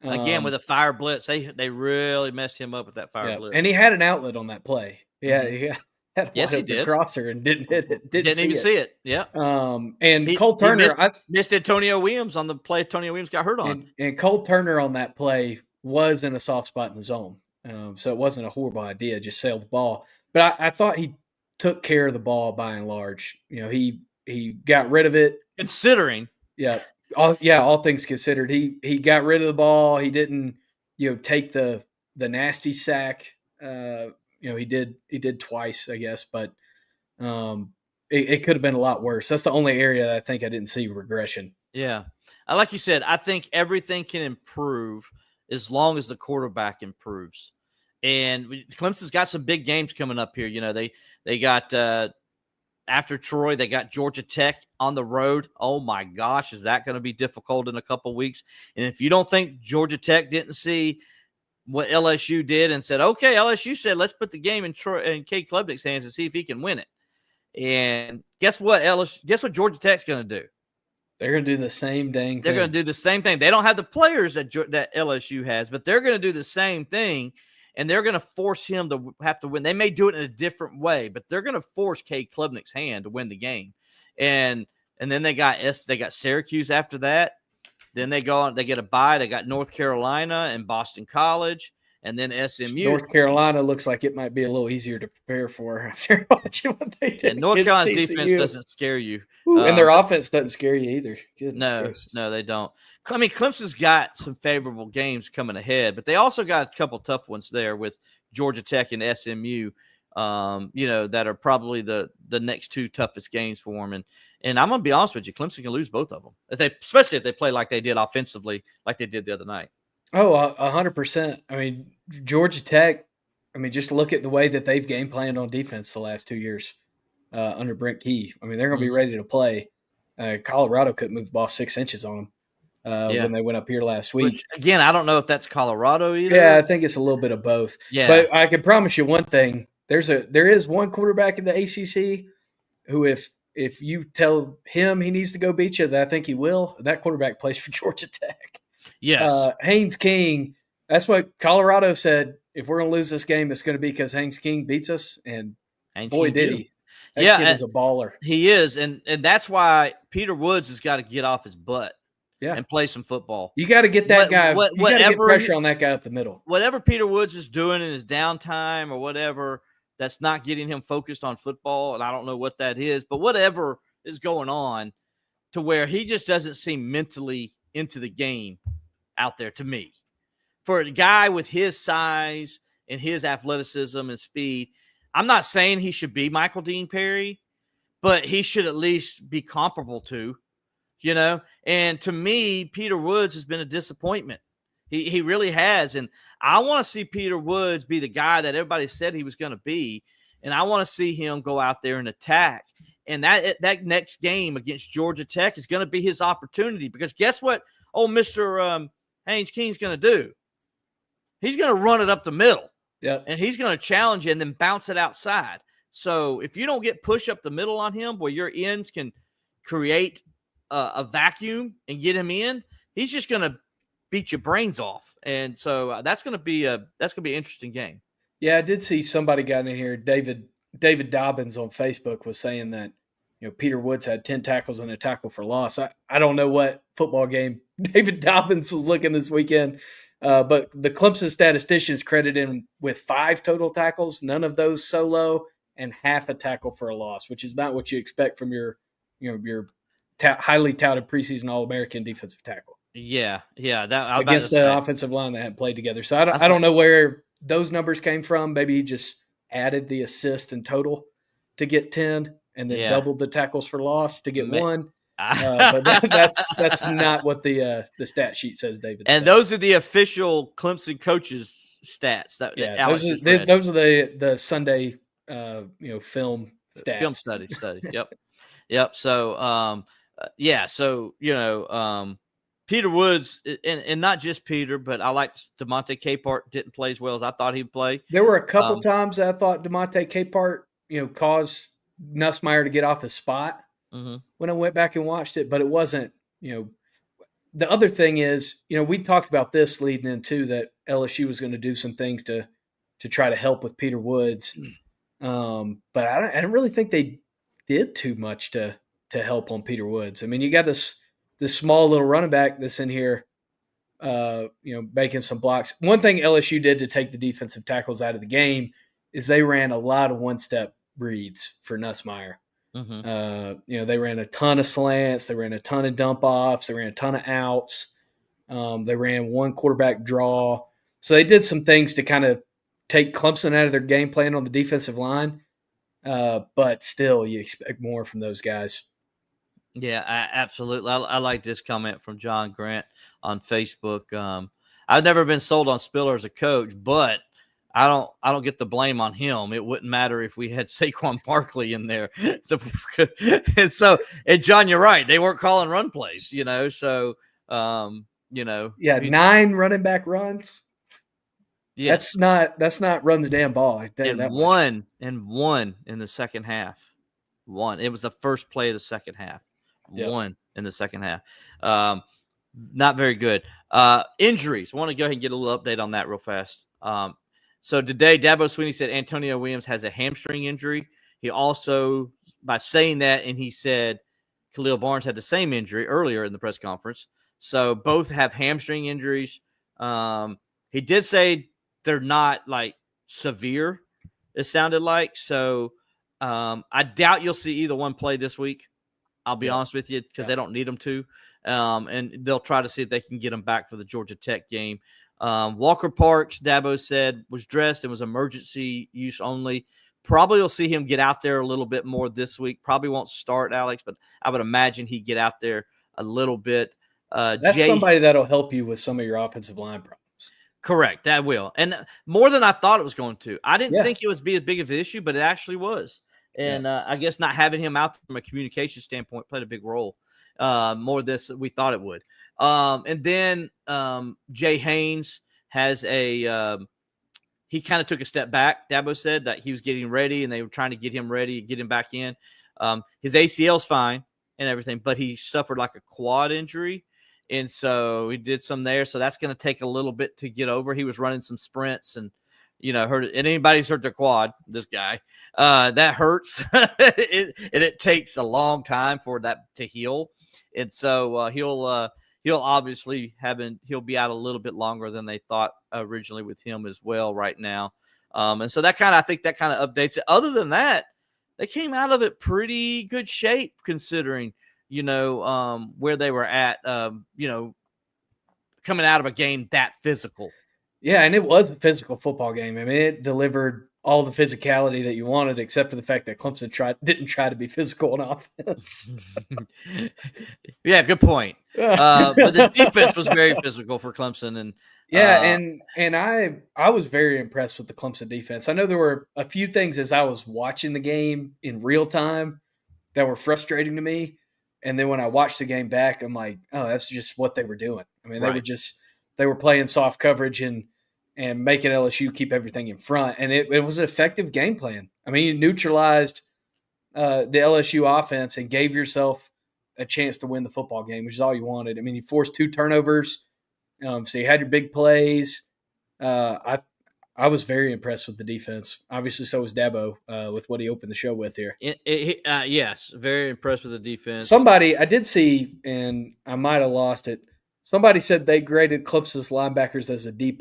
Again, with a fire blitz, they really messed him up with that fire blitz. And he had an outlet on that play. Yeah, he had he did. crosser and didn't hit it. Didn't even see it. Yeah. And Cole Turner missed Antonio Williams on the play Antonio Williams got hurt on. And Cole Turner on that play was in a soft spot in the zone. So it wasn't a horrible idea, just sail the ball. But I thought he took care of the ball by and large. He got rid of it. Considering. Yeah. All things considered. He got rid of the ball. He didn't, take the nasty sack. He did twice, I guess, but it could have been a lot worse. That's the only area that I think I didn't see regression. Yeah. Like you said, I think everything can improve as long as the quarterback improves. And Clemson's got some big games coming up here. They got after Troy, they got Georgia Tech on the road. Oh my gosh, is that going to be difficult in a couple weeks? And if you don't think Georgia Tech didn't see what LSU did and said, okay, LSU said, let's put the game in Cade Klubnik's hands and see if he can win it. And guess what? Guess what Georgia Tech's going to do? They're going to do the same dang thing. They're going to do the same thing. They don't have the players that LSU has, but they're going to do the same thing, and they're going to force him to have to win. They may do it in a different way, but they're going to force Cade Klubnik's hand to win the game. And then they got Syracuse after that. Then they go on, they get a bye. They got North Carolina and Boston College, and then SMU. North Carolina looks like it might be a little easier to prepare for after watching what they did. And North Carolina's defense doesn't scare you. And their offense doesn't scare you either. No, they don't. I mean, Clemson's got some favorable games coming ahead, but they also got a couple tough ones there with Georgia Tech and SMU, that are probably the next 2 toughest games for them. And I'm going to be honest with you, Clemson can lose both of them, especially if they play like they did offensively, like they did the other night. Oh, 100%. I mean, Georgia Tech, just look at the way that they've game planned on defense the last 2 years under Brent Key. They're going to be ready to play. Colorado couldn't move the ball 6 inches on them when they went up here last week. Which, again, I don't know if that's Colorado either. Yeah, I think it's a little bit of both. Yeah. But I can promise you one thing. There is one quarterback in the ACC who, if you tell him he needs to go beat you, that I think he will. That quarterback plays for Georgia Tech. Yes. Haynes King, that's what Colorado said. If we're going to lose this game, it's going to be because Haynes King beats us. And boy, did he. That kid is a baller. He is. And that's why Peter Woods has got to get off his butt and play some football. You got to get that guy. You got to get pressure on that guy up the middle. Whatever Peter Woods is doing in his downtime or whatever, that's not getting him focused on football, and I don't know what that is, but whatever is going on to where he just doesn't seem mentally into the game out there to me. For a guy with his size and his athleticism and speed, I'm not saying he should be Michael Dean Perry, but he should at least be comparable to, And to me, Peter Woods has been a disappointment. He really has. And I want to see Peter Woods be the guy that everybody said he was going to be. And I want to see him go out there and attack. And that next game against Georgia Tech is going to be his opportunity because guess what? Oh, Mr. Haynes King's going to do? He's going to run it up the middle. Yep. And he's going to challenge you and then bounce it outside. So if you don't get push up the middle on him where your ends can create a vacuum and get him in, he's just going to beat your brains off. And so that's going to be an interesting game. Yeah, I did see somebody got in here. David Dobbins on Facebook was saying that Peter Woods had 10 tackles and a tackle for loss. I don't know what football game David Dobbins was looking this weekend. But the Clemson statisticians credit him with 5 total tackles, none of those solo, and half a tackle for a loss, which is not what you expect from your highly touted preseason All-American defensive tackle. Yeah. Against the offensive line that hadn't played together. So I don't know where those numbers came from. Maybe he just added the assist in total to get 10, and then doubled the tackles for loss to get 1. But that's not what the stat sheet says, David. And those are the official Clemson coaches' stats. Those are the Sunday film stats. Film study. Yep. So Peter Woods, and not just Peter, but I like DeMonte Capehart didn't play as well as I thought he'd play. There were a couple times I thought DeMonte Capehart caused Nussmeier to get off his spot. Mm-hmm. When I went back and watched it, but it wasn't, the other thing is, we talked about this leading into that LSU was going to do some things to try to help with Peter Woods. But I don't really think they did too much to help on Peter Woods. I mean, you got this small little running back that's in here, making some blocks. One thing LSU did to take the defensive tackles out of the game is they ran a lot of one-step reads for Nussmeier. Mm-hmm. They ran a ton of slants. They ran a ton of dump offs. They ran a ton of outs. They ran one quarterback draw. So they did some things to kind of take Clemson out of their game plan on the defensive line. But still, you expect more from those guys. Yeah, absolutely. I like this comment from John Grant on Facebook. I've never been sold on Spiller as a coach, but I don't get the blame on him. It wouldn't matter if we had Saquon Barkley in there. And John, you're right. They weren't calling run plays, So, yeah, 9 running back runs. Yeah, that's not run the damn ball. One in the second half. One. It was the first play of the second half. Yep. One in the second half. Not very good. Injuries. I want to go ahead and get a little update on that real fast. So today, Dabo Swinney said Antonio Williams has a hamstring injury. He also, by saying that, and he said Khalil Barnes had the same injury earlier in the press conference. So both have hamstring injuries. He did say they're not like severe, it sounded like. So I doubt you'll see either one play this week. I'll be honest with you, because they don't need them to. And they'll try to see if they can get them back for the Georgia Tech game. Walker Parks, Dabo said, was dressed and was emergency use only. Probably will see him get out there a little bit more this week. Probably won't start, Alex, but I would imagine he'd get out there a little bit. That's somebody that'll help you with some of your offensive line problems. Correct, that will. And more than I thought it was going to. I didn't think it would be as big of an issue, but it actually was. And I guess not having him out from a communication standpoint played a big role. More this we thought it would. And then Jay Haynes has he kind of took a step back. Dabo said that he was getting ready and they were trying to get him ready, get him back in. His ACL's fine and everything, but he suffered like a quad injury. And so he did some there. So that's going to take a little bit to get over. He was running some sprints and, hurt it. And anybody's hurt their quad, this guy, that hurts. And it takes a long time for that to heal. And so he'll obviously he'll be out a little bit longer than they thought originally with him as well right now. And so I think that kind of updates it. Other than that, they came out of it pretty good shape considering, where they were at, coming out of a game that physical. Yeah, and it was a physical football game. I mean, it delivered all the physicality that you wanted, except for the fact that Clemson didn't try to be physical on offense. Yeah, good point. But the defense was very physical for Clemson, and and I was very impressed with the Clemson defense. I know there were a few things as I was watching the game in real time that were frustrating to me, and then when I watched the game back, I'm like, oh, that's just what they were doing. I mean, they were just they were playing soft coverage and making LSU keep everything in front. And it was an effective game plan. I mean, you neutralized the LSU offense and gave yourself a chance to win the football game, which is all you wanted. I mean, you forced 2 turnovers, so you had your big plays. I was very impressed with the defense. Obviously, so was Dabo with what he opened the show with here. Yes, very impressed with the defense. Somebody I did see, and I might have lost it. Somebody said they graded Clemson's linebackers as a D+.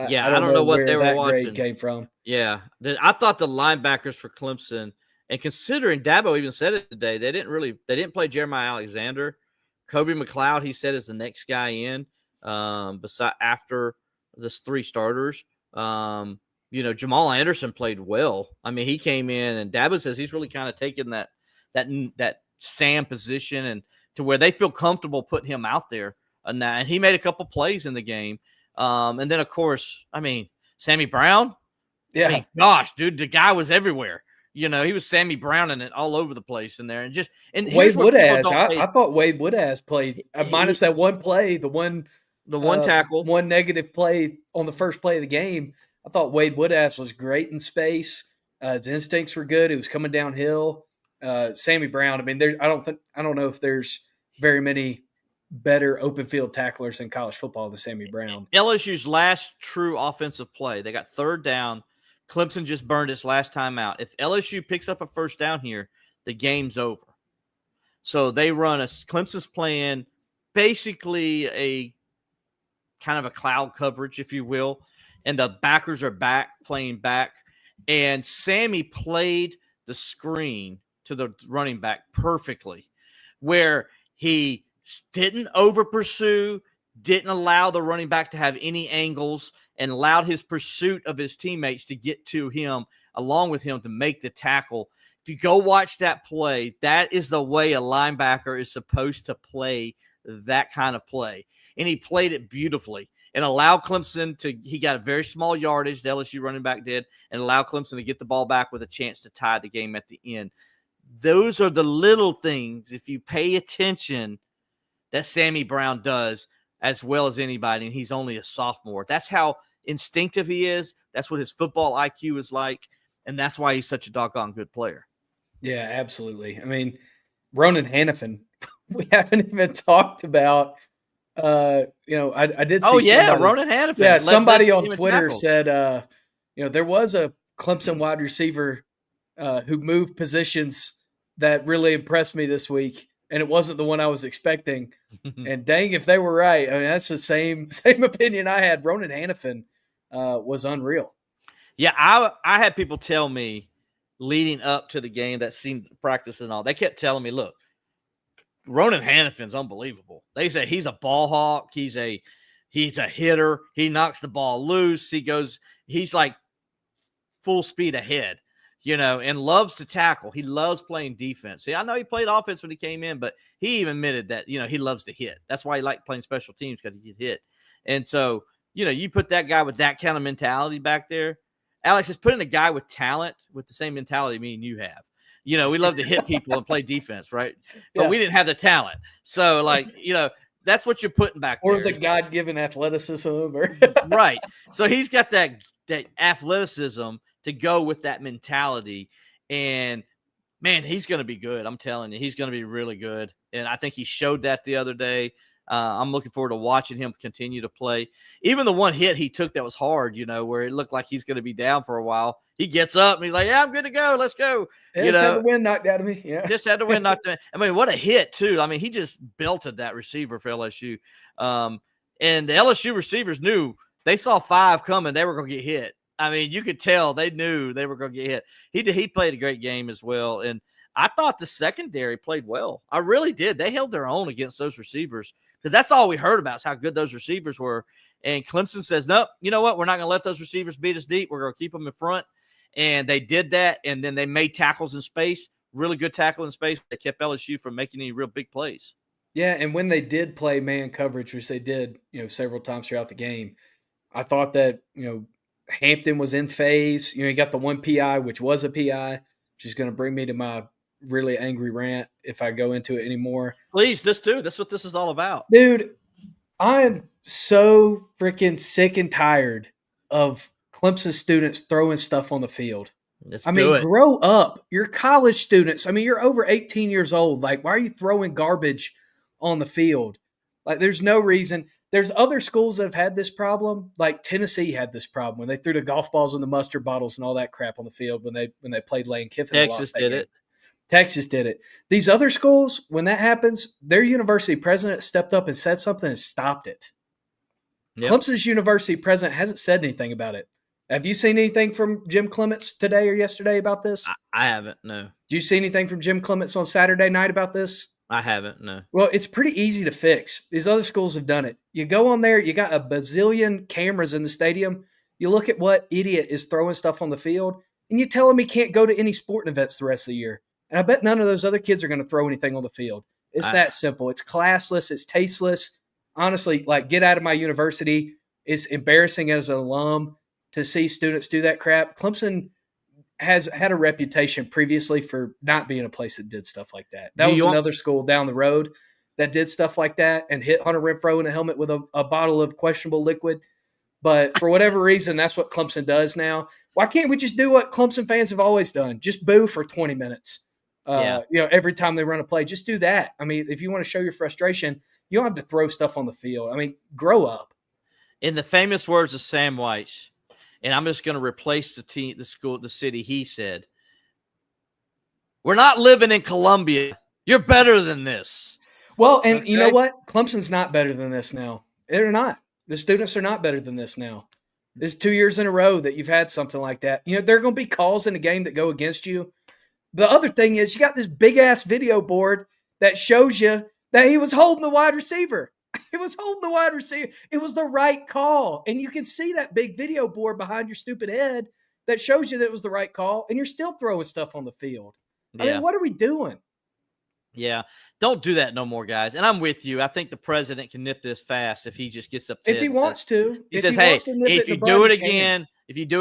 Yeah, I don't know what where they were that watching. grade came from. Yeah, I thought the linebackers for Clemson, and considering Dabo even said it today, they didn't play Jeremiah Alexander. Kobe McLeod, he said, is the next guy in. After this 3 starters. Jamal Anderson played well. I mean, he came in, and Dabo says he's really kind of taken that Sam position and to where they feel comfortable putting him out there. And he made a couple plays in the game. And then, of course, I mean, Sammy Brown. Yeah. I mean, gosh, dude, the guy was everywhere. He was Sammy Browning it all over the place in there. And Wade Woodaz. I thought Wade Woodaz played minus that one play, the one tackle, one negative play on the first play of the game. I thought Wade Woodaz was great in space. His instincts were good. He was coming downhill. Sammy Brown. I mean, I don't know if there's very many better open field tacklers in college football than Sammy Brown. LSU's last true offensive play, they got 3rd down. Clemson just burned its last time out. If LSU picks up a first down here, the game's over. So they run Clemson's playing basically a kind of a cloud coverage, if you will, and the backers are playing back. And Sammy played the screen to the running back perfectly, where he didn't over pursue, didn't allow the running back to have any angles, and allowed his pursuit of his teammates to get to him along with him to make the tackle. If you go watch that play, that is the way a linebacker is supposed to play that kind of play. And he played it beautifully and allowed Clemson he got a very small yardage, the LSU running back did, and allowed Clemson to get the ball back with a chance to tie the game at the end. Those are the little things, if you pay attention, that Sammy Brown does as well as anybody, and he's only a sophomore. That's how instinctive he is. That's what his football IQ is like, and that's why he's such a doggone good player. Yeah, absolutely. I mean, Ronan Hannafin, we haven't even talked about. I did see. Oh yeah, Ronan Hannafin. Yeah, somebody on Twitter said, there was a Clemson wide receiver who moved positions that really impressed me this week, and it wasn't the one I was expecting. And dang, if they were right, I mean, that's the same opinion I had. Ronan Hannafin was unreal. Yeah, I had people tell me leading up to the game that seemed practice and all. They kept telling me, look, Ronan Hannafin's unbelievable. They say he's a ball hawk. He's a hitter. He knocks the ball loose. He's like full speed ahead, and loves to tackle. He loves playing defense. See, I know he played offense when he came in, but he even admitted that, he loves to hit. That's why he liked playing special teams, because he could hit. And so, you put that guy with that kind of mentality back there. Alex, is putting a guy with talent with the same mentality me and you have. We love to hit people and play defense, right? But we didn't have the talent. So, that's what you're putting back there. Or the God-given athleticism. Right. So he's got that athleticism to go with that mentality. And, man, he's going to be good. I'm telling you, he's going to be really good. And I think he showed that the other day. I'm looking forward to watching him continue to play. Even the one hit he took that was hard, where it looked like he's going to be down for a while. He gets up and he's like, yeah, I'm good to go. Let's go. Just had the wind knocked out of me. Yeah. Just had the wind knocked out. I mean, what a hit, too. I mean, he just belted that receiver for LSU. And the LSU receivers knew they saw 5 coming. They were going to get hit. I mean, you could tell they knew they were going to get hit. He played a great game as well. And I thought the secondary played well. I really did. They held their own against those receivers, because that's all we heard about is how good those receivers were. And Clemson says, nope, you know what? We're not going to let those receivers beat us deep. We're going to keep them in front. And they did that, and then they made tackles in space, really good tackle in space. They kept LSU from making any real big plays. Yeah, and when they did play man coverage, which they did, several times throughout the game, I thought that, Hampton was in phase. He got the one PI, which was a PI, which is going to bring me to my really angry rant if I go into it anymore. Please, this too. That's what this is all about. Dude, I am so freaking sick and tired of Clemson students throwing stuff on the field. Let's I do mean, it. grow up. You're college students. I mean, you're over 18 years old. Like, why are you throwing garbage on the field? Like, there's no reason. There's other schools that have had this problem. Like Tennessee had this problem when they threw the golf balls and the mustard bottles and all that crap on the field when they played Lane Kiffin. and Texas lost that did game. it. Texas did it. These other schools, when that happens, their university president stepped up and said something and stopped it. Yep. Clemson's university president hasn't said anything about it. Have you seen anything from Jim Clements today or yesterday about this? I haven't. No, Did you see anything from Jim Clements on Saturday night about this? I haven't. No. Well, it's pretty easy to fix. These other schools have done it. You go on there, you got a bazillion cameras in the stadium. You look at what idiot is throwing stuff on the field, and you tell him he can't go to any sporting events the rest of the year. And I bet none of those other kids are going to throw anything on the field. It's that simple. It's classless. It's tasteless. Honestly, like, get out of my university. It's embarrassing as an alum to see students do that crap. Clemson has had a reputation previously for not being a place that did stuff like that. That was another school down the road that did stuff like that and hit Hunter Renfrow in the helmet with a bottle of questionable liquid. But for whatever reason, that's what Clemson does now. Why can't we just do what Clemson fans have always done? Just boo for 20 minutes. Every time they run a play, just do that. I mean, if you want to show your frustration, you don't have to throw stuff on the field. I mean, grow up. In the famous words of Sam Weiss, and I'm just going to replace the school, the city, he said, "We're not living in Columbia. You're better than this." Well, and you know what? Clemson's not better than this now. They're not. The students are not better than this now. There's 2 years in a row that you've had something like that. You know, there are going to be calls in the game that go against you. The other thing is you got this big-ass video board that shows you that he was holding the wide receiver. It was holding the wide receiver. It was the right call. And you can see that big video board behind your stupid head that shows you that it was the right call, and you're still throwing stuff on the field. I mean, what are we doing? Yeah, don't do that no more, guys. And I'm with you. I think the president can nip this fast if he just gets up. If he wants to. He says, "Hey, if you do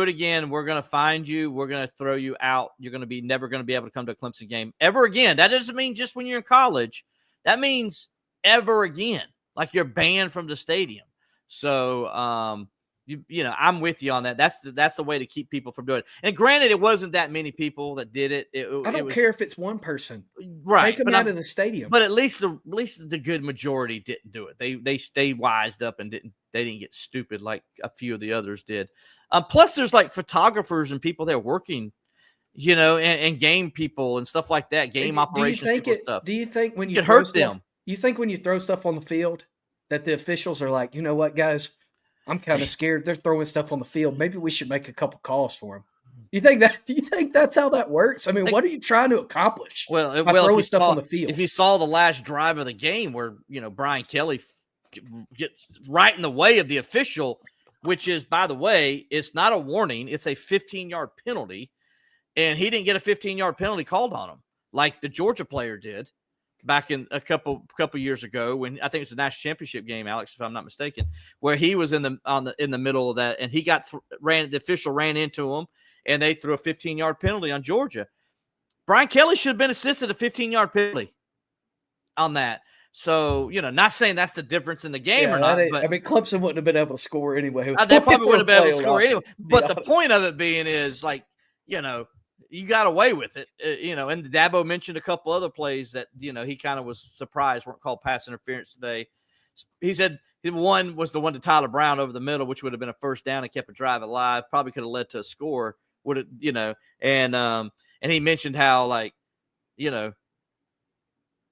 it again, we're going to find you. We're going to throw you out. You're going to be never going to be able to come to a Clemson game ever again." That doesn't mean just when you're in college. That means ever again, like you're banned from the stadium. So, I'm with you on that. That's the way to keep people from doing it. And granted, it wasn't that many people that did it. I don't care if it's one person. Right. Take them out of the stadium. But at least the good majority didn't do it. They stayed wised up and didn't get stupid like a few of the others did. Plus, there's like photographers and people there working, and game people and stuff like that. Game operations. Do you think when you hurt them? You think when you throw stuff on the field that the officials are like, you know what, guys? I'm kind of scared. They're throwing stuff on the field. Maybe we should make a couple calls for them. Do you think that's how that works? I mean, what are you trying to accomplish? Throwing stuff on the field. If you saw the last drive of the game where, Brian Kelly gets right in the way of the official, which is, by the way, it's not a warning. It's a 15-yard penalty. And he didn't get a 15-yard penalty called on him like the Georgia player did back in a couple years ago when I think it's the national championship game, Alex, if I'm not mistaken, where he was in the middle of that and he got the official ran into him and they threw a 15-yard penalty on Georgia. Brian Kelly should have been assisted a 15-yard penalty on that. So, not saying that's the difference in the game or not. But, Clemson wouldn't have been able to score anyway. They probably wouldn't have been able to score anyway. But the point of it being is, like, you got away with it, and Dabo mentioned a couple other plays that, he kind of was surprised weren't called pass interference today. He said one was the one to Tyler Brown over the middle, which would have been a first down and kept a drive alive, probably could have led to a score, and he mentioned how, like,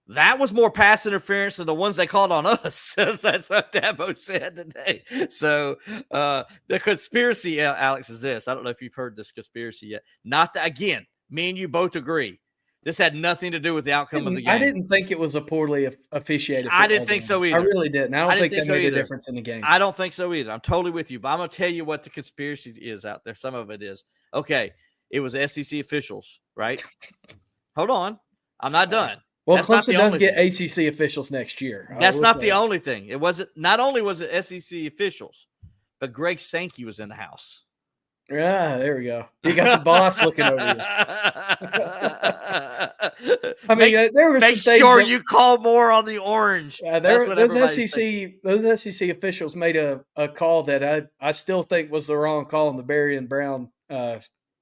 that was more pass interference than the ones they called on us. That's what Dabo said today. So the conspiracy, Alex, is this. I don't know if you've heard this conspiracy yet. Not that, again, me and you both agree. This had nothing to do with the outcome of the game. I didn't think it was a poorly officiated. I didn't think so either. I really didn't. I don't think that made a difference in the game. I don't think so either. I'm totally with you. But I'm going to tell you what the conspiracy is out there. Some of it is. Okay, it was SEC officials, right? Hold on. I'm not done. Well, Clemson does get ACC officials next year. That's not the only thing. It wasn't. Not only was it SEC officials, but Greg Sankey was in the house. Yeah, there we go. You got the boss looking over you. I mean, there were some Make things sure that, you call more on the orange. That's what those everybody's saying. Those SEC officials made a call that I still think was the wrong call on the Berry and Brown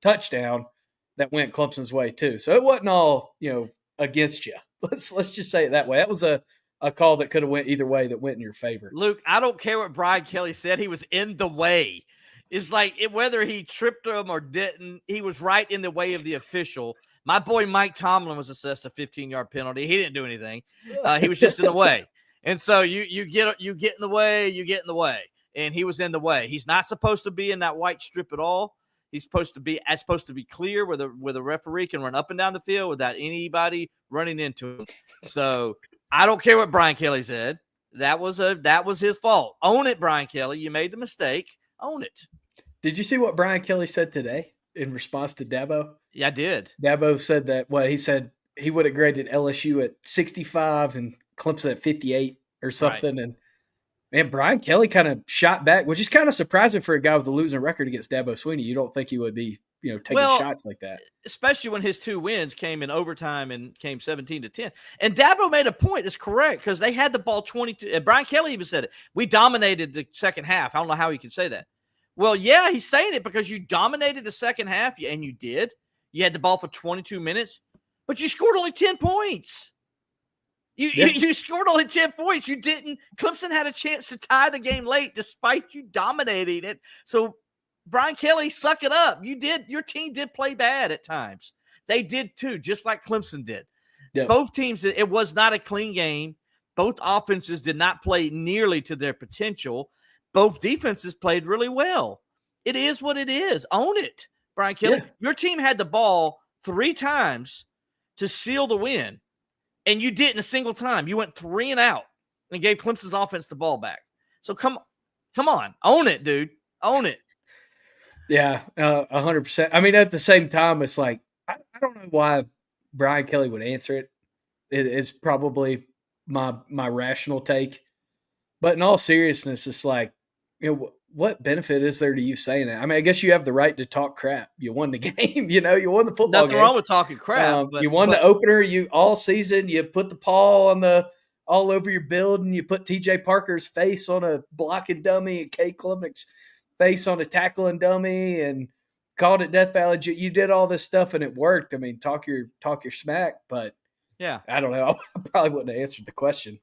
touchdown that went Clemson's way too. So it wasn't all against you. Let's just say it that way. That was a call that could have went either way that went in your favor. Luke, I don't care what Brian Kelly said. He was in the way. It's like whether he tripped him or didn't, he was right in the way of the official. My boy Mike Tomlin was assessed a 15-yard penalty. He didn't do anything. He was just in the way. And so you get in the way, and he was in the way. He's not supposed to be in that white strip at all. He's supposed to be clear where the referee can run up and down the field without anybody running into him. So I don't care what Brian Kelly said. That was his fault. Own it, Brian Kelly. You made the mistake. Own it. Did you see what Brian Kelly said today in response to Dabo? Yeah, I did. Dabo said that he said he would have graded LSU at 65 and Clemson at 58 or something. Right. And man, Brian Kelly kind of shot back, which is kind of surprising for a guy with a losing record against Dabo Swinney. You don't think he would be, taking shots like that. Especially when his 2 wins came in overtime and came 17-10. And Dabo made a point. It's correct because they had the ball 22. And Brian Kelly even said it. We dominated the second half. I don't know how he can say that. Well, yeah, he's saying it because you dominated the second half, and you did. You had the ball for 22 minutes, but you scored only 10 points. You scored only 10 points. You didn't. Clemson had a chance to tie the game late despite you dominating it. So, Brian Kelly, suck it up. You did. Your team did play bad at times. They did too, just like Clemson did. Yeah. Both teams, it was not a clean game. Both offenses did not play nearly to their potential. Both defenses played really well. It is what it is. Own it, Brian Kelly. Yeah. Your team had the ball 3 times to seal the win, and you didn't a single time. You went 3 and out and gave Clemson's offense the ball back. So come on. Own it, dude. Own it. Yeah, 100%. I mean, at the same time, it's like, I don't know why Brian Kelly would answer it. It's probably my rational take. But in all seriousness, it's like, what benefit is there to you saying that? I mean, I guess you have the right to talk crap. You won the game, you won the football game. Nothing wrong with talking crap. You won the opener. You all season, you put the paw all over your building. You put TJ Parker's face on a blocking dummy and Kay Klubnik's face on a tackling dummy and called it Death Valley. You did all this stuff and it worked. I mean, talk your smack, but yeah, I don't know. I probably wouldn't have answered the question.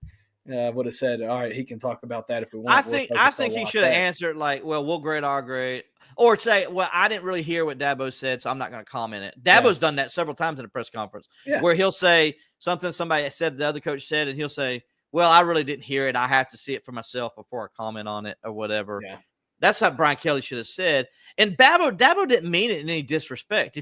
I would have said, all right, he can talk about that if we want. I think he should have answered like, well, we'll grade our grade. Or say, well, I didn't really hear what Dabo said, so I'm not going to comment it. Dabo's done that several times in a press conference where he'll say something somebody said the other coach said, and he'll say, well, I really didn't hear it. I have to see it for myself before I comment on it or whatever. Yeah. That's what Brian Kelly should have said. And Dabo didn't mean it in any disrespect.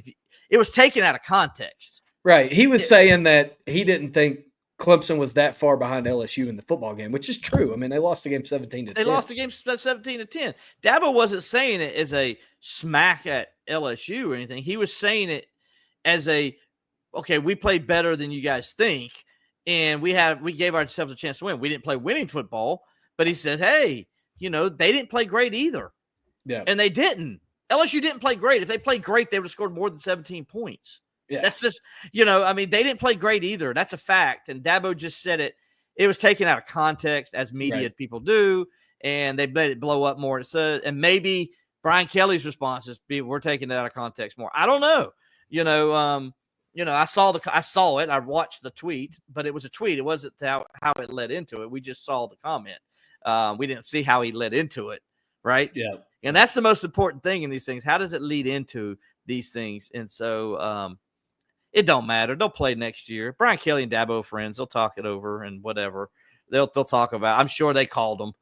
It was taken out of context. Right. He was saying that he didn't think Clemson was that far behind LSU in the football game, which is true. I mean, they lost the game 17-10. They lost the game 17-10. Dabo wasn't saying it as a smack at LSU or anything. He was saying it as okay, we played better than you guys think, and we gave ourselves a chance to win. We didn't play winning football, but he said, hey, they didn't play great either. Yeah. And they didn't. LSU didn't play great. If they played great, they would have scored more than 17 points. Yeah. That's just, they didn't play great either. That's a fact. And Dabo just said it. It was taken out of context, as media people do, and they made it blow up more. And maybe Brian Kelly's response is, we're taking it out of context more. I don't know. I saw it. I watched the tweet, but it was a tweet. It wasn't how it led into it. We just saw the comment. We didn't see how he led into it, right? Yeah. And that's the most important thing in these things. How does it lead into these things? And so it don't matter. They'll play next year. Brian Kelly and Dabo friends. They'll talk it over and whatever. They'll talk about. I'm sure they called them.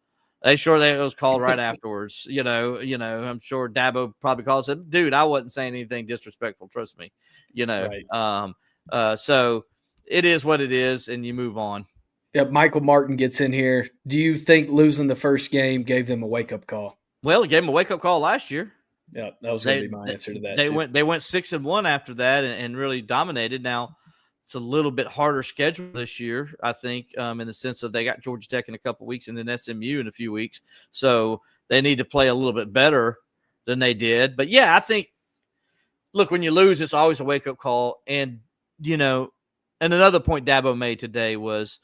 It was called right afterwards. I'm sure Dabo probably called and said, "Dude, I wasn't saying anything disrespectful. Trust me." Right. So it is what it is, and you move on. Yeah, Michael Martin gets in here. Do you think losing the first game gave them a wake-up call? Well, it gave them a wake-up call last year. Yeah, that was going to be my answer to that. They went 6-1 after that and really dominated. Now it's a little bit harder schedule this year, I think, in the sense of they got Georgia Tech in a couple weeks and then SMU in a few weeks, so they need to play a little bit better than they did. But yeah, I think, look, when you lose, it's always a wake-up call. And, and another point Dabo made today was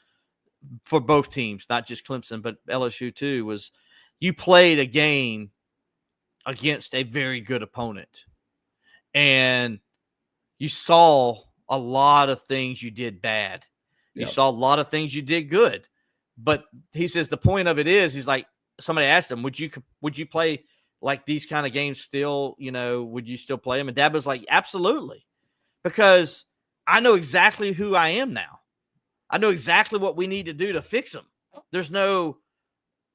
for both teams, not just Clemson, but LSU too, was you played a game against a very good opponent. And you saw a lot of things you did bad. You saw a lot of things you did good. But he says the point of it is, he's like, somebody asked him, would you play like these kind of games still, would you still play them? And Dabo's like, absolutely. Because I know exactly who I am now. I know exactly what we need to do to fix them. There's no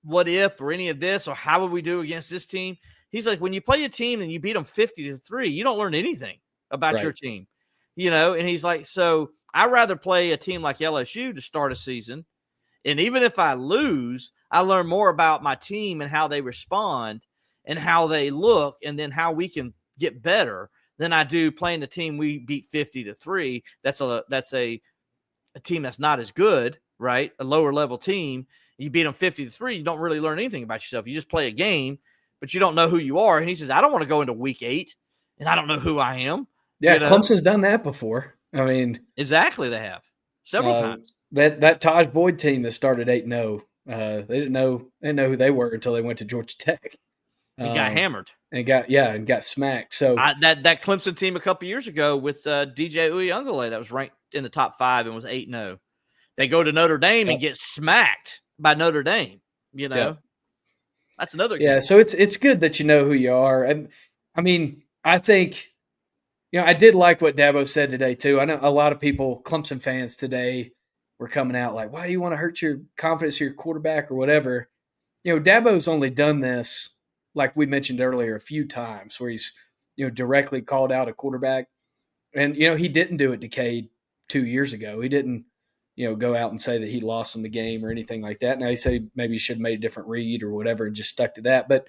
what if or any of this or how would we do against this team. He's like, when you play a team and you beat them 50-3, you don't learn anything about your team, and he's like, so I'd rather play a team like LSU to start a season. And even if I lose, I learn more about my team and how they respond and how they look and then how we can get better than I do playing the team we beat 50-3. That's a team that's not as good, right? A lower level team. You beat them 50-3. You don't really learn anything about yourself. You just play a game, but you don't know who you are. And he says, I don't want to go into week 8 and I don't know who I am. Yeah, Clemson's done that before. I mean, exactly, they have several times. That Taj Boyd team that started 8-0, they didn't know who they were until they went to Georgia Tech. And got hammered. And got smacked. So that Clemson team a couple years ago with DJ Uyunglele that was ranked in the top 5 and was 8-0. They go to Notre Dame and get smacked by Notre Dame. That's another example. Yeah, so it's good that you know who you are. And I mean, I think, I did like what Dabo said today too. I know a lot of people, Clemson fans today, were coming out like, why do you want to hurt your confidence of your quarterback or whatever? Dabo's only done this, like we mentioned earlier, a few times where he's, directly called out a quarterback. And, he didn't do it to Cade 2 years ago. He didn't, go out and say that he lost him the game or anything like that. Now he said maybe he should have made a different read or whatever and just stuck to that. But,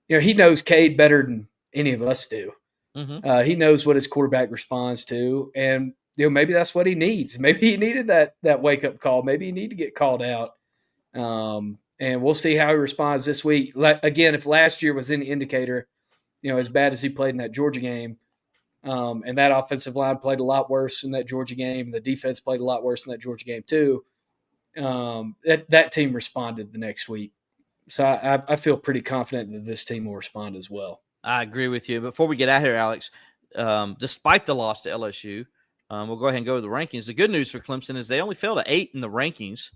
he knows Cade better than any of us do. Mm-hmm. He knows what his quarterback responds to. And, maybe that's what he needs. Maybe he needed that wake-up call. Maybe he needed to get called out. And we'll see how he responds this week. Again, if last year was any indicator, as bad as he played in that Georgia game, and that offensive line played a lot worse in that Georgia game, the defense played a lot worse in that Georgia game too, that team responded the next week. So I feel pretty confident that this team will respond as well. I agree with you. Before we get out here, Alex, despite the loss to LSU, we'll go ahead and go to the rankings. The good news for Clemson is they only fell to 8 in the rankings,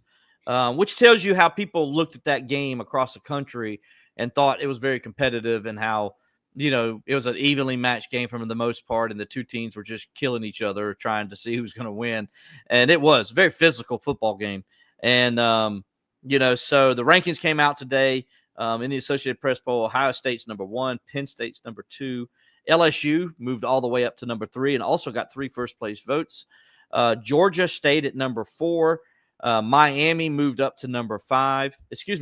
which tells you how people looked at that game across the country and thought it was very competitive and how, it was an evenly matched game for the most part, and the two teams were just killing each other, trying to see who's going to win. And it was a very physical football game. And, so the rankings came out today in the Associated Press poll. Ohio State's number 1, Penn State's number 2. LSU moved all the way up to number 3 and also got 3 first-place votes. Georgia stayed at number 4. Miami moved up to number 5.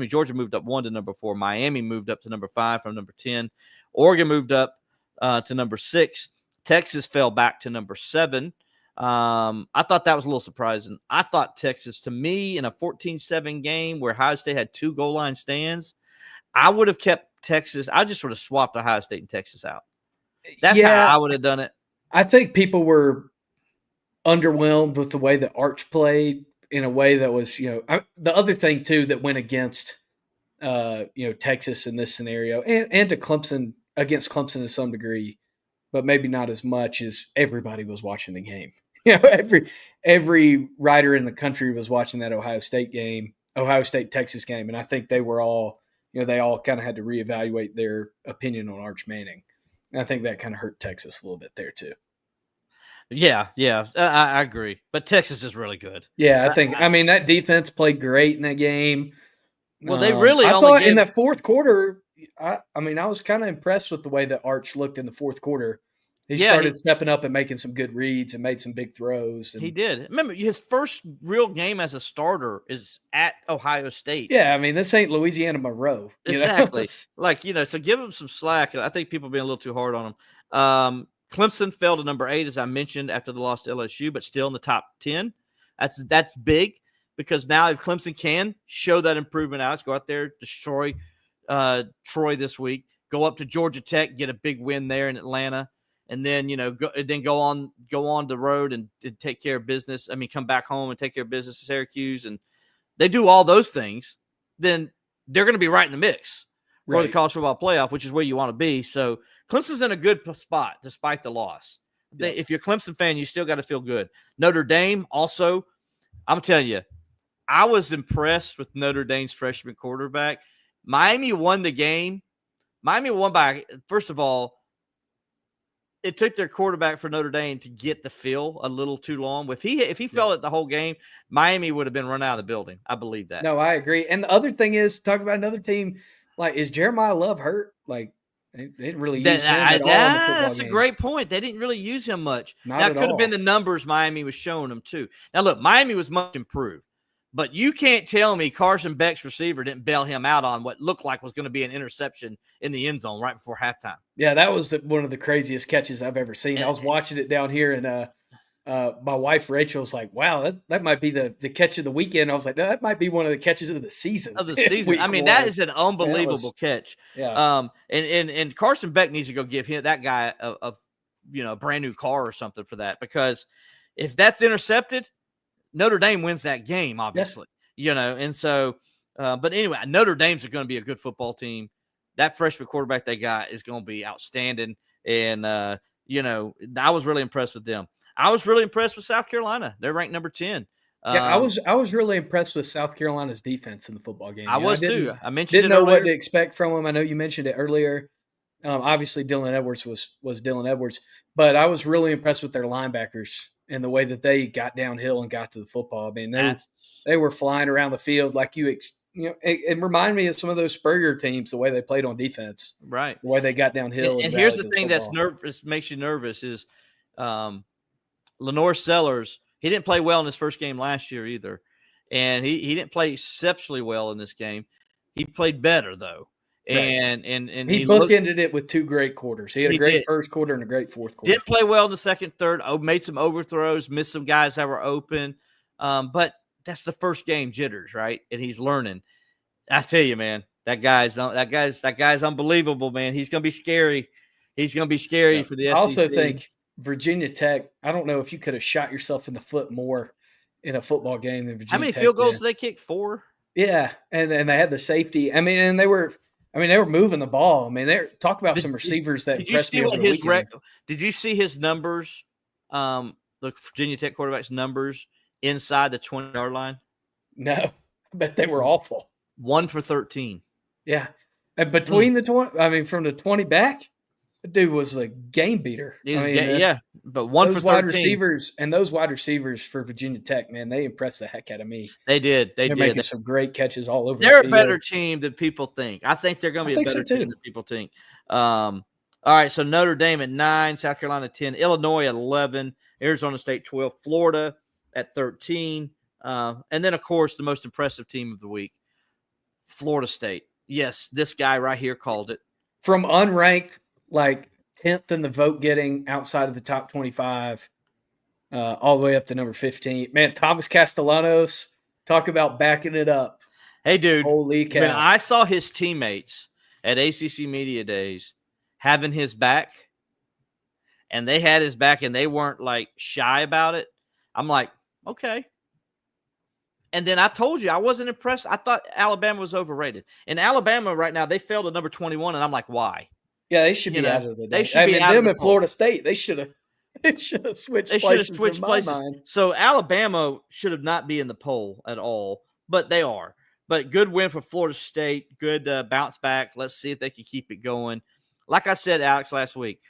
Georgia moved up 1 to number 4. Miami moved up to number 5 from number 10. Oregon moved up to number 6. Texas fell back to number 7. I thought that was a little surprising. I thought Texas, to me, in a 14-7 game where Ohio State had 2 goal line stands, I would have kept Texas. I just sort of swapped Ohio State and Texas out. That's how I would have done it. I think people were underwhelmed with the way that Arch played in a way that was, the other thing too that went against, Texas in this scenario and to Clemson, against Clemson to some degree, but maybe not as much as everybody was watching the game. Every writer in the country was watching that Ohio State Texas game. And I think they were all, they all kind of had to reevaluate their opinion on Arch Manning. And I think that kind of hurt Texas a little bit there too. Yeah, I agree. But Texas is really good. Yeah, I mean, that defense played great in that game. Well, they really I thought in that fourth quarter, I was kind of impressed with the way that Arch looked in the fourth quarter. He started stepping up and making some good reads and made some big throws. And, he did. Remember, his first real game as a starter is at Ohio State. Yeah, I mean, this ain't Louisiana Monroe. Exactly. So give him some slack. I think people are being a little too hard on him. Clemson fell to number 8, as I mentioned, after the loss to LSU, but still in the top 10. That's big because now if Clemson can show that improvement out, go out there, destroy Troy this week, go up to Georgia Tech, get a big win there in Atlanta, and then go on the road and take care of business. I mean, come back home and take care of business at Syracuse, and they do all those things, then they're going to be right in the mix for the college football playoff, which is where you want to be. So Clemson's in a good spot despite the loss. If you're a Clemson fan, you still got to feel good. Notre Dame also, I'm telling you, I was impressed with Notre Dame's freshman quarterback. Miami won the game. Miami won by, first of all, it took their quarterback for Notre Dame to get the fill a little too long. If he fell at the whole game, Miami would have been run out of the building. I believe that. No, I agree. And the other thing is, talk about another team, like, is Jeremiah Love hurt? Like, they didn't really use him at all in the football That's game. a great point. They didn't really use him much. Not now, at it could have been all. the numbers Miami was showing them, too. Now, look, Miami was much improved. But you can't tell me Carson Beck's receiver didn't bail him out on what looked like was going to be an interception in the end zone right before halftime. Yeah, that was one of the craziest catches I've ever seen. I was watching it down here, and my wife Rachel's like, wow, that might be the catch of the weekend. I was like, no, that might be one of the catches of the season. I mean, that is an unbelievable catch. Yeah. And Carson Beck needs to go give that guy a brand new car or something for that, because if that's intercepted, Notre Dame wins that game, obviously. Yeah. And so, but anyway, Notre Dame's going to be a good football team. That freshman quarterback they got is going to be outstanding. And, I was really impressed with them. I was really impressed with South Carolina. They're ranked number 10. I was really impressed with South Carolina's defense in the football game. I was too. I mentioned didn't it know earlier. what to expect from them. I know you mentioned it earlier. Obviously, Dylan Edwards was Dylan Edwards, but I was really impressed with their linebackers and the way that they got downhill and got to the football. I mean, they were flying around the field like it reminded me of some of those Spurrier teams, the way they played on defense, right? The way they got downhill. And here's the thing that's makes you nervous is Lenore Sellers. He didn't play well in his first game last year either, and he didn't play exceptionally well in this game. He played better though. And he bookended it with two great quarters. He had a great first quarter and a great fourth quarter. Didn't play well in the second, third. Made some overthrows, missed some guys that were open. But that's the first game jitters, right? And he's learning. I tell you, man, that guy's unbelievable, man. He's gonna be scary. He's gonna be scary for the SEC. I also think Virginia Tech. I don't know if you could have shot yourself in the foot more in a football game than Virginia Tech. How many field goals did they kick? 4. Yeah, and they had the safety. I mean, and they were moving the ball. I mean, talk about some receivers that impressed me over the weekend. Did you see his numbers? The Virginia Tech quarterback's numbers inside the 20-yard line? No, I bet they were awful. 1 for 13. Yeah, and between the 20, from the 20 back, the dude was a game beater. But 1 for 13. Those wide receivers for Virginia Tech, man, they impressed the heck out of me. They did. They're making some great catches all over. They're the a field. better team than people think. I think they're going to be a better team than people think. All right, so Notre Dame at 9, South Carolina 10, Illinois at 11, Arizona State 12, Florida at 13, and then of course the most impressive team of the week, Florida State. Yes, this guy right here called it. From unranked, like 10th in the vote getting outside of the top 25, all the way up to number 15. Man, Thomas Castellanos, talk about backing it up. Hey, dude. Holy cow. When I saw his teammates at ACC Media Days having his back, and they had his back and they weren't like shy about it, I'm like, okay. And then I told you I wasn't impressed. I thought Alabama was overrated. And Alabama right now, they fell to number 21, and I'm like, why? Yeah, they should be out of the day. They should be out them of at Florida State, they should have switched places in my mind. So Alabama should have not be in the poll at all, but they are. But good win for Florida State. Good bounce back. Let's see if they can keep it going. Like I said, Alex, last week,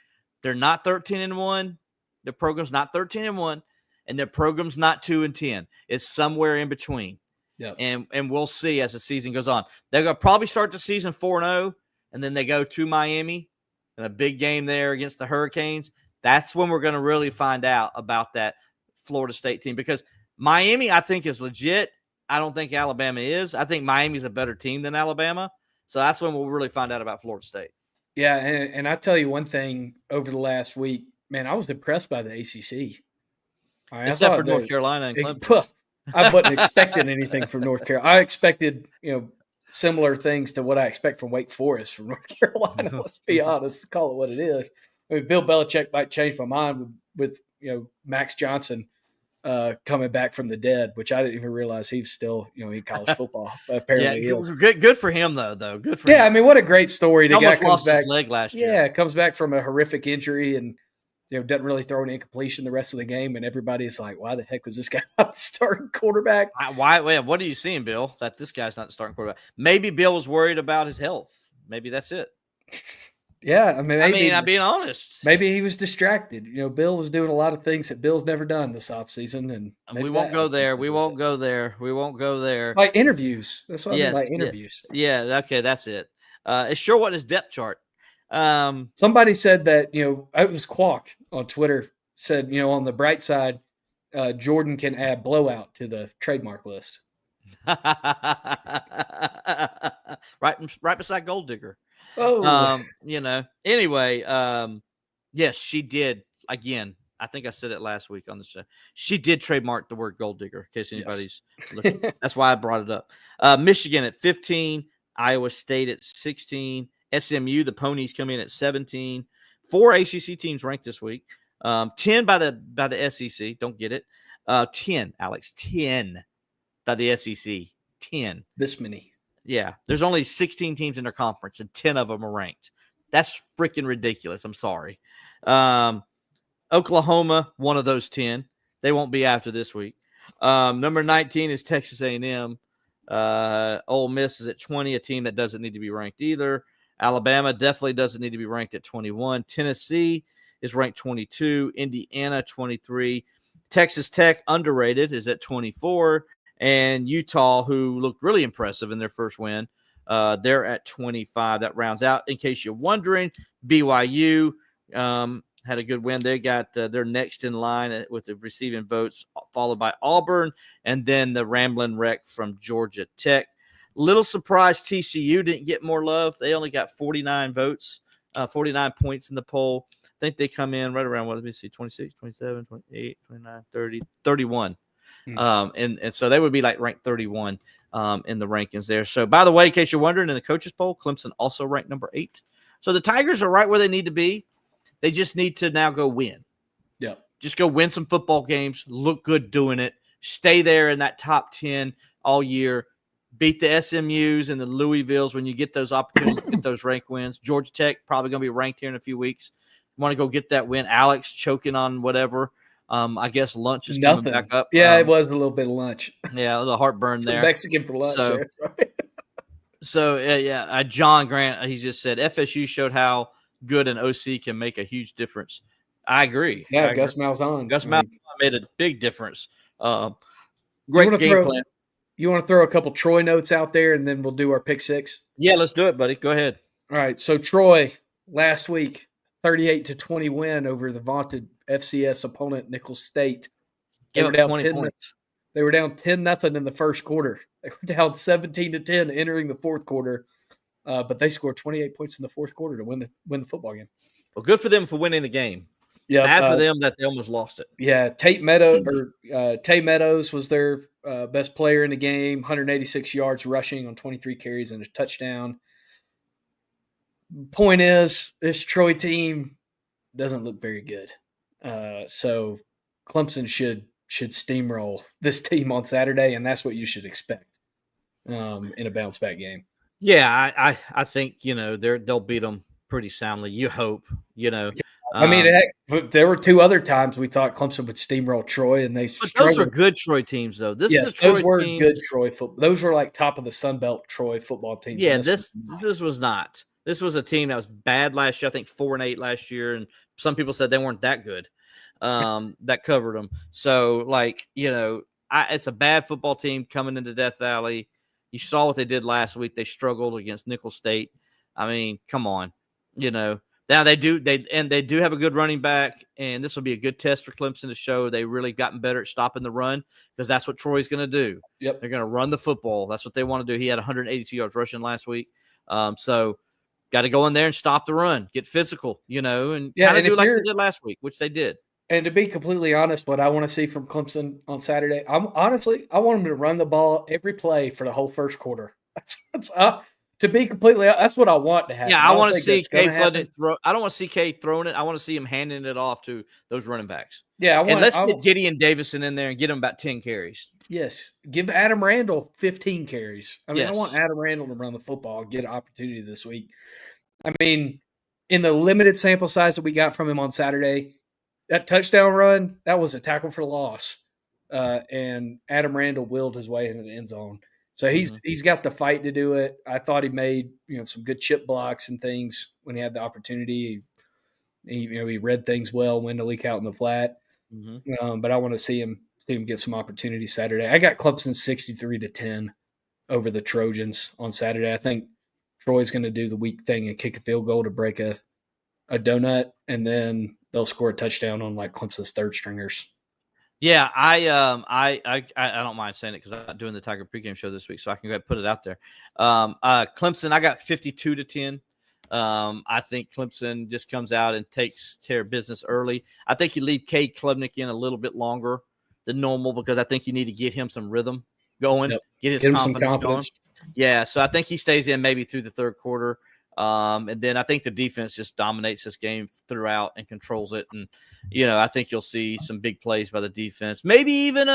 they're not 13-1. Their program's not 13-1. And their program's not 2-10. It's somewhere in between. Yep. And we'll see as the season goes on. They're going to probably start the season 4-0, and then they go to Miami and a big game there against the Hurricanes. That's when we're going to really find out about that Florida State team, because Miami, I think, is legit. I don't think Alabama is. I think Miami's a better team than Alabama. So that's when we'll really find out about Florida State. Yeah, and I tell you one thing over the last week, man, I was impressed by the ACC. Except for North Carolina and Clemson. I wasn't expecting anything from North Carolina. I expected, similar things to what I expect from Wake Forest from North Carolina. Let's be honest, call it what it is. I mean, Bill Belichick might change my mind with Max Johnson coming back from the dead, which I didn't even realize he was still in college football. But apparently, he is. Good for him though. Good for him. Yeah, I mean, what a great story. The guy comes back. His leg last year. Yeah, comes back from a horrific injury and doesn't really throw an incompletion the rest of the game, and everybody's like, "Why the heck was this guy not the starting quarterback?" Why? What are you seeing, Bill? That this guy's not the starting quarterback? Maybe Bill was worried about his health. Maybe that's it. Yeah, I mean, I'm being honest. Maybe he was distracted. Bill was doing a lot of things that Bill's never done this offseason, and we won't go there. We won't go there. We won't go there. Like interviews. That's what I mean, like interviews. Yeah. Okay, that's it. It sure wasn't his depth chart. Somebody said that it was Quack on Twitter said on the bright side, Jordan can add blowout to the trademark list. right beside Gold Digger. Oh, Anyway, yes, she did. Again, I think I said it last week on the show. She did trademark the word Gold Digger, in case anybody's listening. That's why I brought it up. Michigan at 15, Iowa State at 16, SMU, the Ponies come in at 17. 4 ACC teams ranked this week. 10 by the SEC. Don't get it. 10, Alex. 10 by the SEC. 10. This many. Yeah. There's only 16 teams in their conference, and 10 of them are ranked. That's freaking ridiculous. I'm sorry. Oklahoma, one of those 10. They won't be after this week. Number 19 is Texas A&M. Ole Miss is at 20, a team that doesn't need to be ranked either. Alabama definitely doesn't need to be ranked at 21. Tennessee is ranked 22. Indiana, 23. Texas Tech, underrated, is at 24. And Utah, who looked really impressive in their first win, they're at 25. That rounds out. In case you're wondering, BYU had a good win. They got they're next in line with the receiving votes, followed by Auburn, and then the Ramblin' Wreck from Georgia Tech. Little surprised TCU didn't get more love. They only got 49 votes, 49 points in the poll. I think they come in right around, let me see, 26, 27, 28, 29, 30, 31. And so they would be like ranked 31 in the rankings there. So, by the way, in case you're wondering, in the coaches poll, Clemson also ranked number 8. So the Tigers are right where they need to be. They just need to now go win. Yeah. Just go win some football games, look good doing it, stay there in that top 10 all year, beat the SMUs and the Louisvilles when you get those opportunities, get those rank wins. Georgia Tech probably going to be ranked here in a few weeks. You want to go get that win. Alex choking on whatever. I guess lunch is coming back up. Yeah, it was a little bit of lunch. Yeah, a little heartburn there. Mexican for lunch. So, John Grant, he just said FSU showed how good an OC can make a huge difference. I agree. Yeah, Gus Malzahn. Gus Malzahn made a big difference. Great game plan. You want to throw a couple Troy notes out there, and then we'll do our pick six? Yeah, let's do it, buddy. Go ahead. All right. So Troy last week, 38-20 win over the vaunted FCS opponent Nicholls State. They were down 20 points. They were down 10-0 in the first quarter. They were down 17-10 entering the fourth quarter, but they scored 28 points in the fourth quarter to win the football game. Well, good for them for winning the game. Yeah, bad for them that they almost lost it. Yeah, Tay Meadows was their best player in the game, 186 yards rushing on 23 carries and a touchdown. Point is, this Troy team doesn't look very good. So Clemson should steamroll this team on Saturday, and that's what you should expect in a bounce back game. Yeah, I think they'll beat them pretty soundly. You hope, I mean, heck, there were two other times we thought Clemson would steamroll Troy, and they struggled. Those were good Troy teams, though. Those were good Troy football. Those were like top of the Sun Belt Troy football teams. Yeah, this was not. This was a team that was bad last year. I think 4-8 last year, and some people said they weren't that good. That covered them. So, it's a bad football team coming into Death Valley. You saw what they did last week. They struggled against Nicholls State. I mean, come on, Now they do have a good running back, and this will be a good test for Clemson to show they really gotten better at stopping the run, because that's what Troy's going to do. Yep, they're going to run the football. That's what they want to do. He had 182 yards rushing last week, so got to go in there and stop the run, get physical, and kind of do like they did last week, which they did. And to be completely honest, what I want to see from Clemson on Saturday, I want them to run the ball every play for the whole first quarter. To be completely, that's what I want to happen. Yeah, I want to think see that's gonna Cade happen. throw. I don't want to see Cade throwing it. I want to see him handing it off to those running backs. Yeah, And let's get Gideon Davison in there and get him about 10 carries. Yes, give Adam Randall 15 carries. I mean, I want Yes. Adam Randall to run the football, get an opportunity this week. I mean, in the limited sample size that we got from him on Saturday, that touchdown run, that was a tackle for loss. And Adam Randall willed his way into the end zone. So he's got the fight to do it. I thought he made some good chip blocks and things when he had the opportunity. He read things well when to leak out in the flat. But I want to see him get some opportunity Saturday. I got Clemson 63-10 over the Trojans on Saturday. I think Troy's going to do the weak thing and kick a field goal to break a donut, and then they'll score a touchdown on like Clemson's third stringers. Yeah, I don't mind saying it because I'm not doing the Tiger pregame show this week, so I can go ahead and put it out there. Clemson, I got 52-10. I think Clemson just comes out and takes care of business early. I think you leave Cade Klubnik in a little bit longer than normal because I think you need to get him some rhythm going, get his confidence going. Yeah, so I think he stays in maybe through the third quarter. And then I think the defense just dominates this game throughout and controls it. And, I think you'll see some big plays by the defense. Maybe even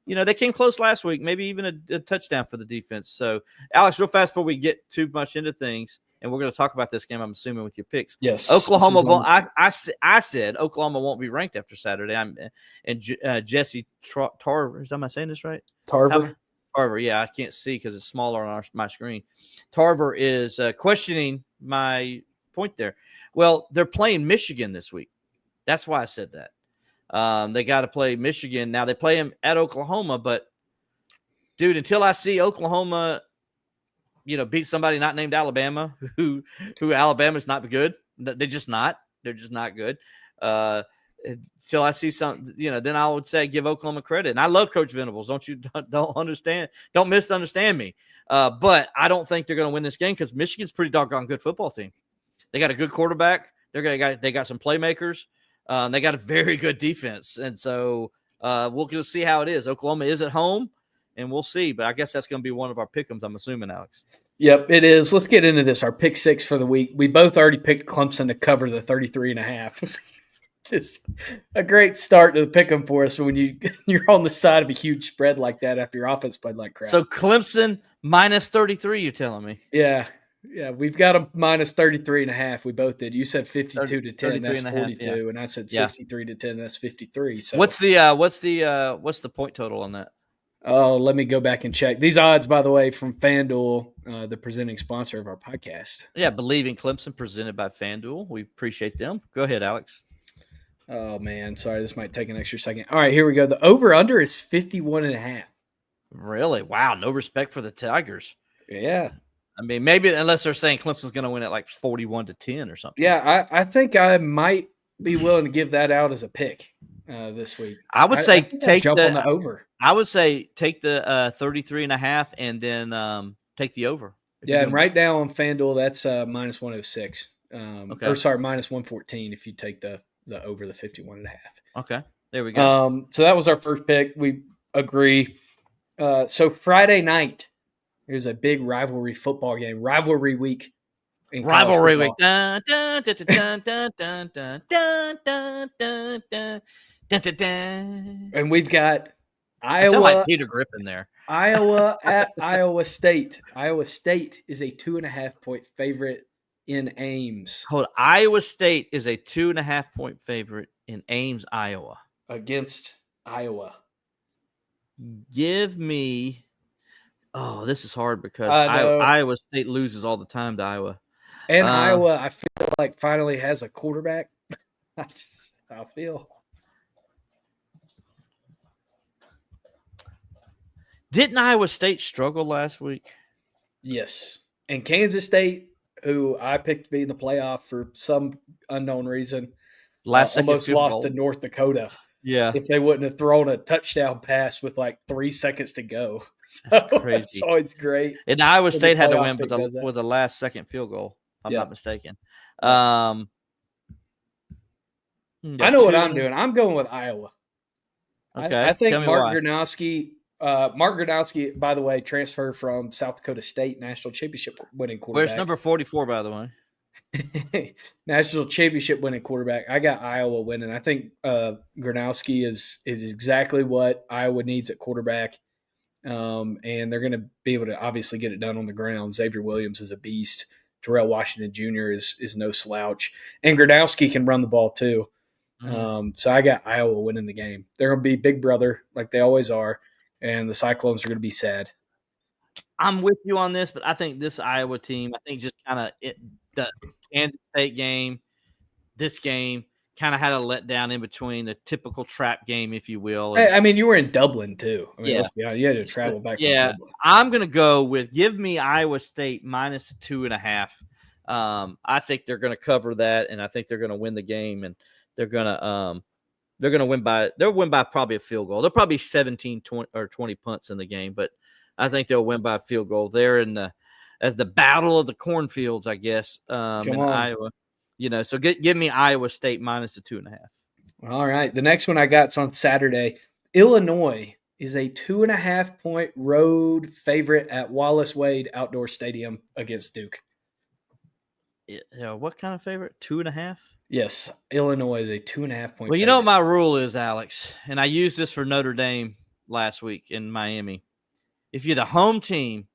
they came close last week, maybe even a touchdown for the defense. So, Alex, real fast before we get too much into things, and we're going to talk about this game, I'm assuming, with your picks. Yes. Oklahoma, I said Oklahoma won't be ranked after Saturday. Jesse Tarver, am I saying this right? Tarver, yeah, I can't see because it's smaller on my screen. Tarver is questioning my point there. Well, they're playing Michigan this week. That's why I said that. They got to play Michigan. Now, they play them at Oklahoma, but, dude, until I see Oklahoma, beat somebody not named Alabama, who Alabama's not good. They're just not. They're just not good. Until I see something, then I would say give Oklahoma credit. And I love Coach Venables. Don't misunderstand me. But I don't think they're going to win this game because Michigan's a pretty doggone good football team. They got a good quarterback. They got some playmakers. They got a very good defense. And so we'll just see how it is. Oklahoma is at home, and we'll see. But I guess that's going to be one of our pick-ems, I'm assuming, Alex. Yep, it is. Let's get into this. Our pick six for the week. We both already picked Clemson to cover the 33.5. Just a great start to pick them for us when you're on the side of a huge spread like that after your offense played like crap. So Clemson minus 33, you're telling me? Yeah, we've got them minus 33.5. We both did. You said 52-10, that's 42, and I said 63-10, that's 53. So what's the point total on that? Oh, let me go back and check. These odds, by the way, from FanDuel, the presenting sponsor of our podcast. Yeah, Believe in Clemson, presented by FanDuel. We appreciate them. Go ahead, Alex. Oh, man. Sorry, this might take an extra second. All right, here we go. The over-under is 51.5. Really? Wow, no respect for the Tigers. Yeah. I mean, maybe unless they're saying Clemson's going to win at like 41-10 or something. Yeah, I think I might be willing to give that out as a pick this week. I would say jump on the over. I would say take the 33.5 and then take the over. Yeah, and right now on FanDuel, that's minus 106. Okay. Or sorry, minus 114 if you take the over the 51.5. Okay, there we go. So that was our first pick. We agree. So Friday night, there's a big rivalry football game. Rivalry week. Rivalry week. Dun, dun, dun, dun, dun, dun, dun, dun, dun, dun, dun, dun, dun, dun. And we've got Iowa. I sound like Peter Griffin there. Iowa at Iowa State. Iowa State is a 2.5-point favorite in Ames. Hold on. Iowa State is a 2.5-point favorite in Ames, Iowa. Against Iowa. Give me. Oh, this is hard because Iowa State loses all the time to Iowa. And Iowa, I feel like finally has a quarterback. I feel. Didn't Iowa State struggle last week? Yes. And Kansas State, who I picked to be in the playoff for some unknown reason, almost lost to North Dakota. Yeah. If they wouldn't have thrown a touchdown pass with like 3 seconds to go. So crazy. It's always great. And Iowa State had to win with a last-second field goal, if I'm not mistaken. I know what I'm doing. I'm going with Iowa. Okay. I think Mark Gronowski Mark Gronowski, by the way, transferred from South Dakota State, national championship winning quarterback. Where's number 44, by the way? National championship winning quarterback. I got Iowa winning. I think Gronowski is exactly what Iowa needs at quarterback. And they're going to be able to obviously get it done on the ground. Xavier Williams is a beast. Terrell Washington Jr. is no slouch. And Gronowski can run the ball too. So I got Iowa winning the game. They're going to be big brother like they always are. And the Cyclones are going to be sad. I'm with you on this, but I think this Iowa team, I think just kind of the Kansas State game, this game, kind of had a letdown in between the typical trap game, if you will. And, I mean, you were in Dublin too. I mean, yeah. Let's be honest, you had to travel back. Yeah, from Dublin. I'm gonna go with give me Iowa State minus 2.5. I think they're gonna cover that, and I think they're gonna win the game, and they're gonna win by probably a field goal. They'll probably 17, 20 or 20 punts in the game, but I think they'll win by a field goal. They're as the battle of the cornfields, I guess, in Iowa. So give me Iowa State minus the 2.5. All right. The next one I got is on Saturday. Illinois is a 2.5-point road favorite at Wallace Wade Outdoor Stadium against Duke. What kind of favorite? 2.5? Yes. Illinois is a 2.5-point Well, you favorite. know what my rule is, Alex, and I used this for Notre Dame last week in Miami. If you're the home team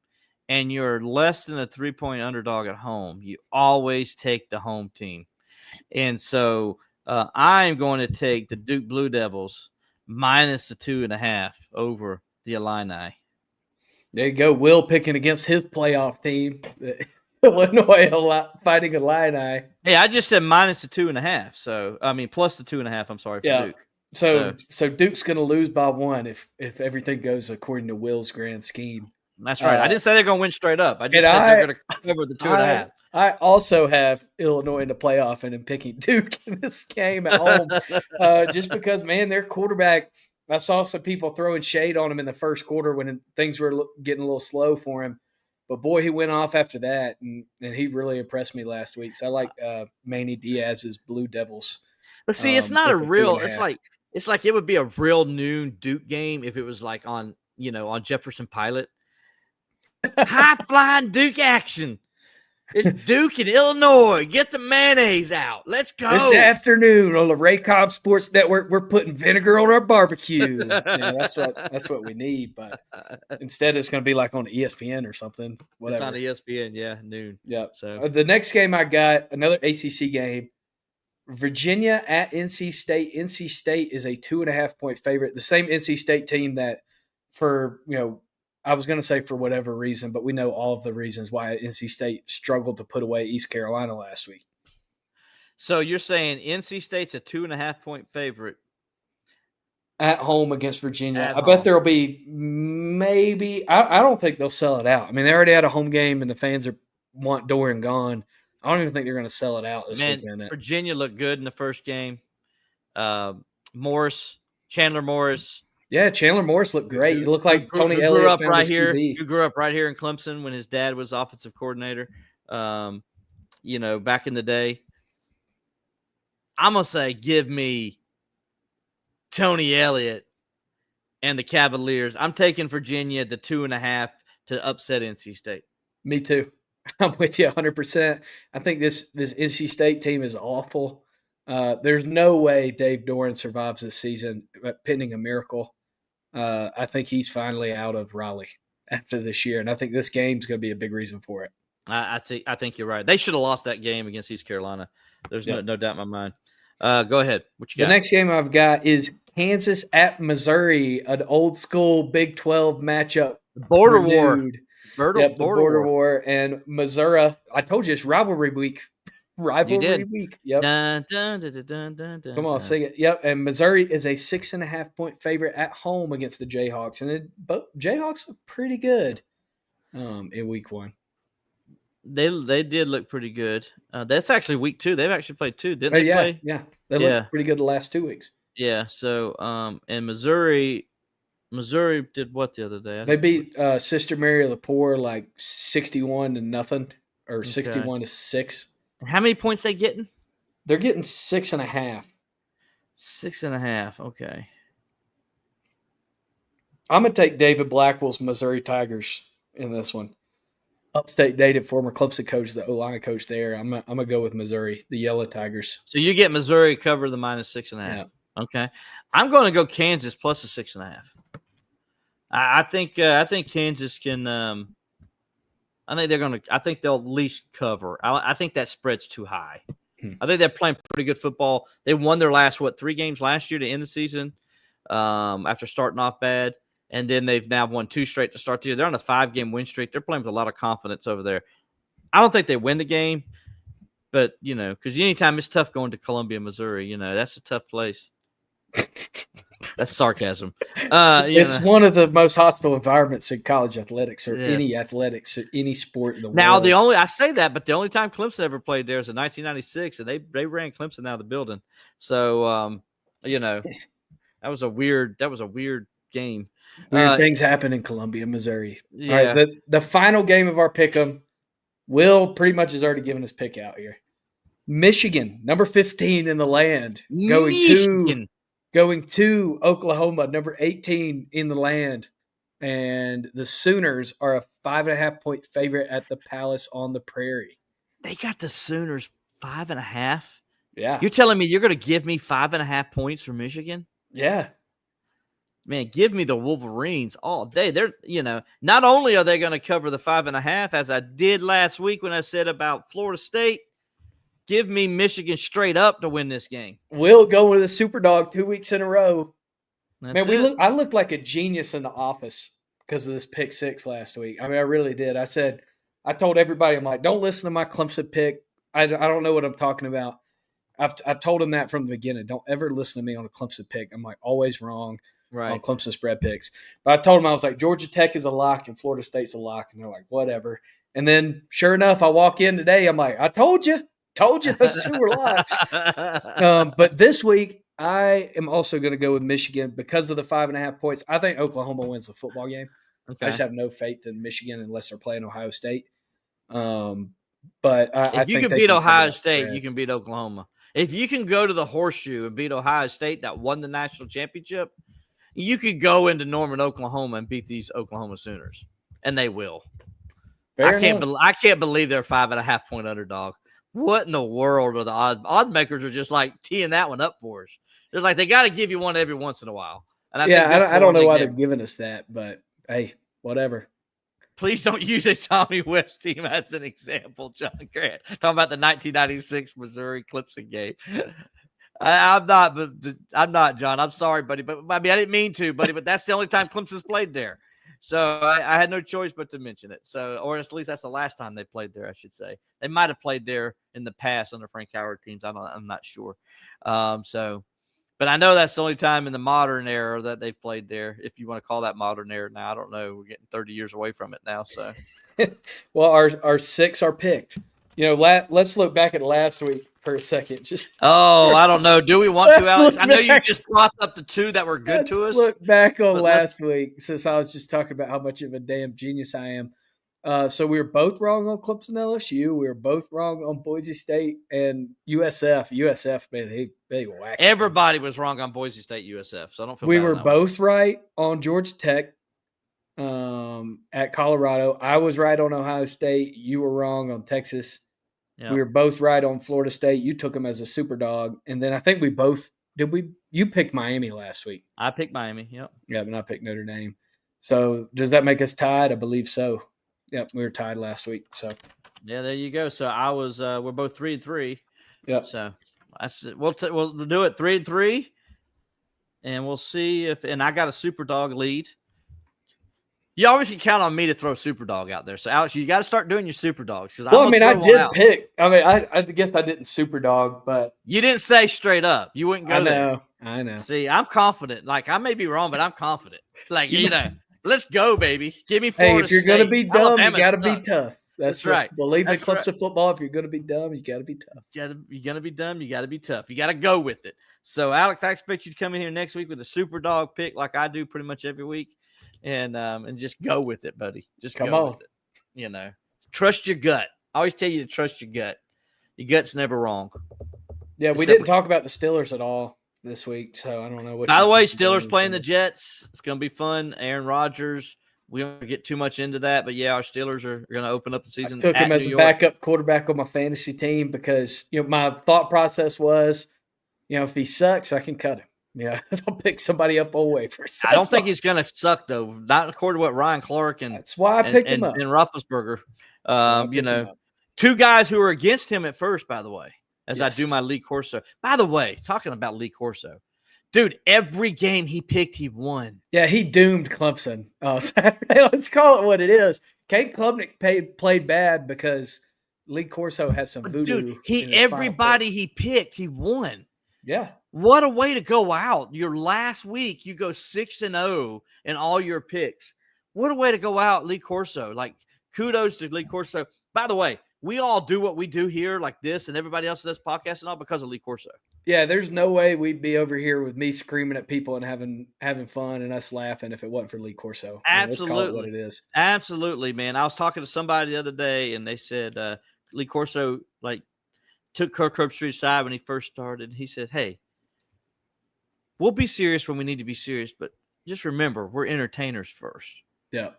and you're less than a 3-point underdog at home, you always take the home team. And so I'm going to take the Duke Blue Devils minus the 2.5 over the Illini. There you go. Will picking against his playoff team, Illinois fighting Illini. Hey, I just said minus the 2.5. So, I mean, plus the 2.5. I'm sorry for Duke. So Duke's going to lose by 1 if everything goes according to Will's grand scheme. That's right. I didn't say they're going to win straight up. I just said they're going to cover the 2.5. I also have Illinois in the playoff, and I'm picking Duke in this game at home just because, man, their quarterback, I saw some people throwing shade on him in the first quarter when things were getting a little slow for him. But, boy, he went off after that, and he really impressed me last week. So I like Manny Diaz's Blue Devils. But, see, it's not a real – it's like it would be a real noon Duke game if it was like on Jefferson Pilot. High-flying Duke action. It's Duke and Illinois. Get the mayonnaise out. Let's go. This afternoon on the Raycom Sports Network, we're putting vinegar on our barbecue. That's what we need. But instead, it's going to be like on ESPN or something. Whatever. It's on ESPN, noon. Yeah. So the next game I got, another ACC game. Virginia at NC State. NC State is a 2.5-point favorite. The same NC State team that I was going to say for whatever reason, but we know all of the reasons why NC State struggled to put away East Carolina last week. So you're saying NC State's a 2.5-point favorite at home against Virginia. I bet there'll be maybe – I don't think they'll sell it out. I mean, they already had a home game and the fans want Dorian gone. I don't even think they're going to sell it out this weekend. Virginia looked good in the first game. Chandler Morris. Yeah, Chandler Morris looked great. He looked like Tony Elliott. Grew up right here. He grew up right here in Clemson when his dad was offensive coordinator. Back in the day. I'm gonna say, give me Tony Elliott and the Cavaliers. I'm taking Virginia the 2.5 to upset NC State. Me too. I'm with you 100%. I think this NC State team is awful. There's no way Dave Doran survives this season pending a miracle. I think he's finally out of Raleigh after this year, and I think this game's going to be a big reason for it. I think you're right. They should have lost that game against East Carolina. There's no doubt in my mind. Go ahead. What you got? The next game I've got is Kansas at Missouri, an old school Big 12 matchup. Border war. Border war. And Missouri, I told you it's rivalry week. Week. Yep. Dun, dun, dun, dun, dun, dun, dun, Come on, sing it. Yep. And Missouri is a 6.5-point favorite at home against the Jayhawks. And Jayhawks look pretty good in week 1. They did look pretty good. That's actually week 2. They've actually played 2, didn't they? Play? Yeah. They looked pretty good the last 2 weeks. Yeah. So, and Missouri did what the other day? They beat Sister Mary of the Poor like 61-0 or 61-6. How many points they getting? They're getting 6.5. 6.5. Okay. I'm going to take David Blackwell's Missouri Tigers in this one. Upstate native, former Clemson coach, the O-line coach there. I'm gonna go with Missouri, the Yellow Tigers. So you get Missouri cover the -6.5. Yeah. Okay. I'm going to go Kansas plus a 6.5. I think Kansas can. I think they'll at least cover. I think that spread's too high. I think they're playing pretty good football. They won their last 3 games last year to end the season, after starting off bad. And then they've now won 2 straight to start the year. They're on a 5-game win streak. They're playing with a lot of confidence over there. I don't think they win the game, but, because anytime it's tough going to Columbia, Missouri, that's a tough place. That's sarcasm. It's one of the most hostile environments in college athletics or any athletics or any sport in the world. Now, I say that, but the only time Clemson ever played there is in 1996, and they ran Clemson out of the building. So, that was a weird game. Weird things happen in Columbia, Missouri. Yeah. All right, the final game of our pick'em, Will pretty much has already given his pick out here. Michigan, number 15 in the land, going to Oklahoma, number 18 in the land, and the Sooners are a 5.5-point favorite at the Palace on the Prairie. They got the Sooners 5.5. Yeah, you're telling me you're going to give me 5.5 points for Michigan? Yeah. Man, give me the Wolverines all day. They're, not only are they going to cover the 5.5, as I did last week when I said about Florida State, give me Michigan straight up to win this game. We'll go with a super dog 2 weeks in a row. That's Man, I looked like a genius in the office because of this pick 6 last week. I mean, I really did. I told everybody, I'm like, don't listen to my Clemson pick. I don't know what I'm talking about. I told them that from the beginning. Don't ever listen to me on a Clemson pick. I'm like always wrong. Right. On Clemson spread picks. But I told them, I was like, Georgia Tech is a lock and Florida State's a lock. And they're like, whatever. And then sure enough, I walk in today. I'm like, I told you those 2 were locks. But this week, I am also going to go with Michigan because of the 5.5 points. I think Oklahoma wins the football game. Okay. I just have no faith in Michigan unless they're playing Ohio State. But if you can beat Ohio State, you can beat Oklahoma. If you can go to the Horseshoe and beat Ohio State that won the national championship, you could go into Norman, Oklahoma, and beat these Oklahoma Sooners, and they will. I can't believe they're 5.5-point underdog. What in the world are the odds? Odds makers are just like teeing that one up for us. They're like, they got to give you one every once in a while. And I don't know why they're giving us that, but hey, whatever. Please don't use a Tommy West team as an example, John Grant. Talking about the 1996 Missouri Clemson game. I'm not, John. I'm sorry, buddy. But I mean, I didn't mean to, buddy. But that's the only time Clemson's played there, so I had no choice but to mention it. So, or at least that's the last time they played there, I should say. They might have played there in the past under Frank Howard teams. I'm not sure. But I know that's the only time in the modern era that they've played there. If you want to call that modern era now, I don't know. We're getting 30 years away from it now. So, well, our 6 are picked. Let's look back at last week for a second. I don't know. Do we want to, Alex? I know you just brought up the 2 that were good to us. Look back on last week since I was just talking about how much of a damn genius I am. So we were both wrong on Clemson LSU. We were both wrong on Boise State and USF. USF, man, they whacked. Everybody was wrong on Boise State USF. So I don't feel we bad were both right on Georgia Tech at Colorado. I was right on Ohio State. You were wrong on Texas. Yep. We were both right on Florida State. You took them as a super dog. And then I think we both – you picked Miami last week. I picked Miami, yep. Yeah, and I picked Notre Dame. So does that make us tied? I believe so. Yep, we were tied last week. So yeah, there you go. So I was we're both 3-3. Yep. So we'll do it 3-3, and we'll see if. And I got a super dog lead. You always can count on me to throw super dog out there. So Alex, you got to start doing your super dogs. Well, I mean, I did pick. I mean, I guess I didn't super dog, but you didn't say straight up. You wouldn't go there. I know. See, I'm confident. Like I may be wrong, but I'm confident. Like let's go, baby. Give me Florida Hey, if you're State. gonna be dumb, Alabama's you got to tough. be tough. That's right. Believe in Clemson football. If you're gonna be dumb, you got to be tough. You're gonna be dumb. You got to be tough. You got to go with it. So, Alex, I expect you to come in here next week with a super dog pick, like I do pretty much every week, and just go with it, buddy. Just come go on. With it. Trust your gut. I always tell you to trust your gut. Your gut's never wrong. Yeah, we didn't talk about the Steelers at all. this week, so I don't know what. By the you way, think about Steelers playing the anything. Jets. It's going to be fun. Aaron Rodgers. We don't get too much into that, but yeah, our Steelers are going to open up the I season took at him as New a York. backup quarterback on my fantasy team because my thought process was, if he sucks, I can cut him. Yeah, I'll pick somebody up on waivers. I don't think he's going to suck though. Not according to what Ryan Clark and That's why I picked him up. and Roethlisberger. I picked him up. Two guys who were against him at first, by the way, as I do Yes. my Lee Corso. By the way, talking about Lee Corso, dude, every game he picked, he won. Yeah, he doomed Clemson Saturday. Let's call it what it is. Kate Klubnik played bad because Lee Corso has some voodoo. Dude, in his final everybody pick. he picked, he won. Yeah. What a way to go out. Your last week, you go 6-0 in all your picks. What a way to go out, Lee Corso. Like, kudos to Lee Corso. By the way, we all do what we do here like this, and everybody else does podcasts and all because of Lee Corso. Yeah, there's no way we'd be over here with me screaming at people and having fun and us laughing if it wasn't for Lee Corso. Absolutely. Let's call it what it is. Absolutely, man. I was talking to somebody the other day, and they said Lee Corso, took Kirk Herbstreit aside when he first started. He said, hey, we'll be serious when we need to be serious, but just remember, we're entertainers first. Yeah.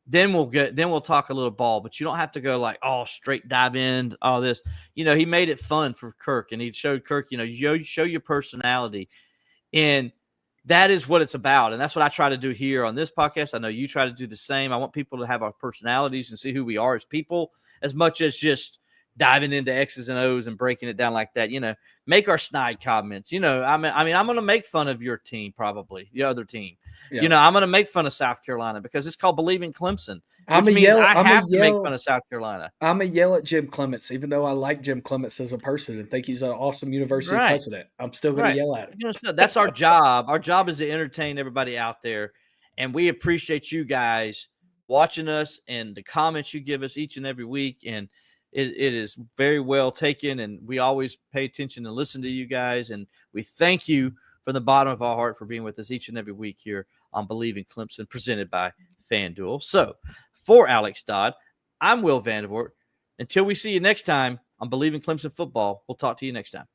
Then we'll talk a little ball, but you don't have to go straight dive in all this. He made it fun for Kirk, and he showed Kirk, you show your personality, and that is what it's about. And that's what I try to do here on this podcast. I know you try to do the same. I want people to have our personalities and see who we are as people, as much as just diving into X's and O's and breaking it down like that. Make our snide comments. I'm going to make fun of your team, probably the other team. Yeah. I'm going to make fun of South Carolina because it's called Believing Clemson. I have to make fun of South Carolina. I'm going to yell at Jim Clements, even though I like Jim Clements as a person and think he's an awesome university president. I'm still going to yell at him. That's our job. Our job is to entertain everybody out there, and we appreciate you guys watching us and the comments you give us each and every week. And it is very well taken, and we always pay attention and listen to you guys. And we thank you from the bottom of our heart for being with us each and every week here on Believing Clemson, presented by FanDuel. So, for Alex Dodd, I'm Will Vandervort. Until we see you next time on Believing Clemson Football, we'll talk to you next time.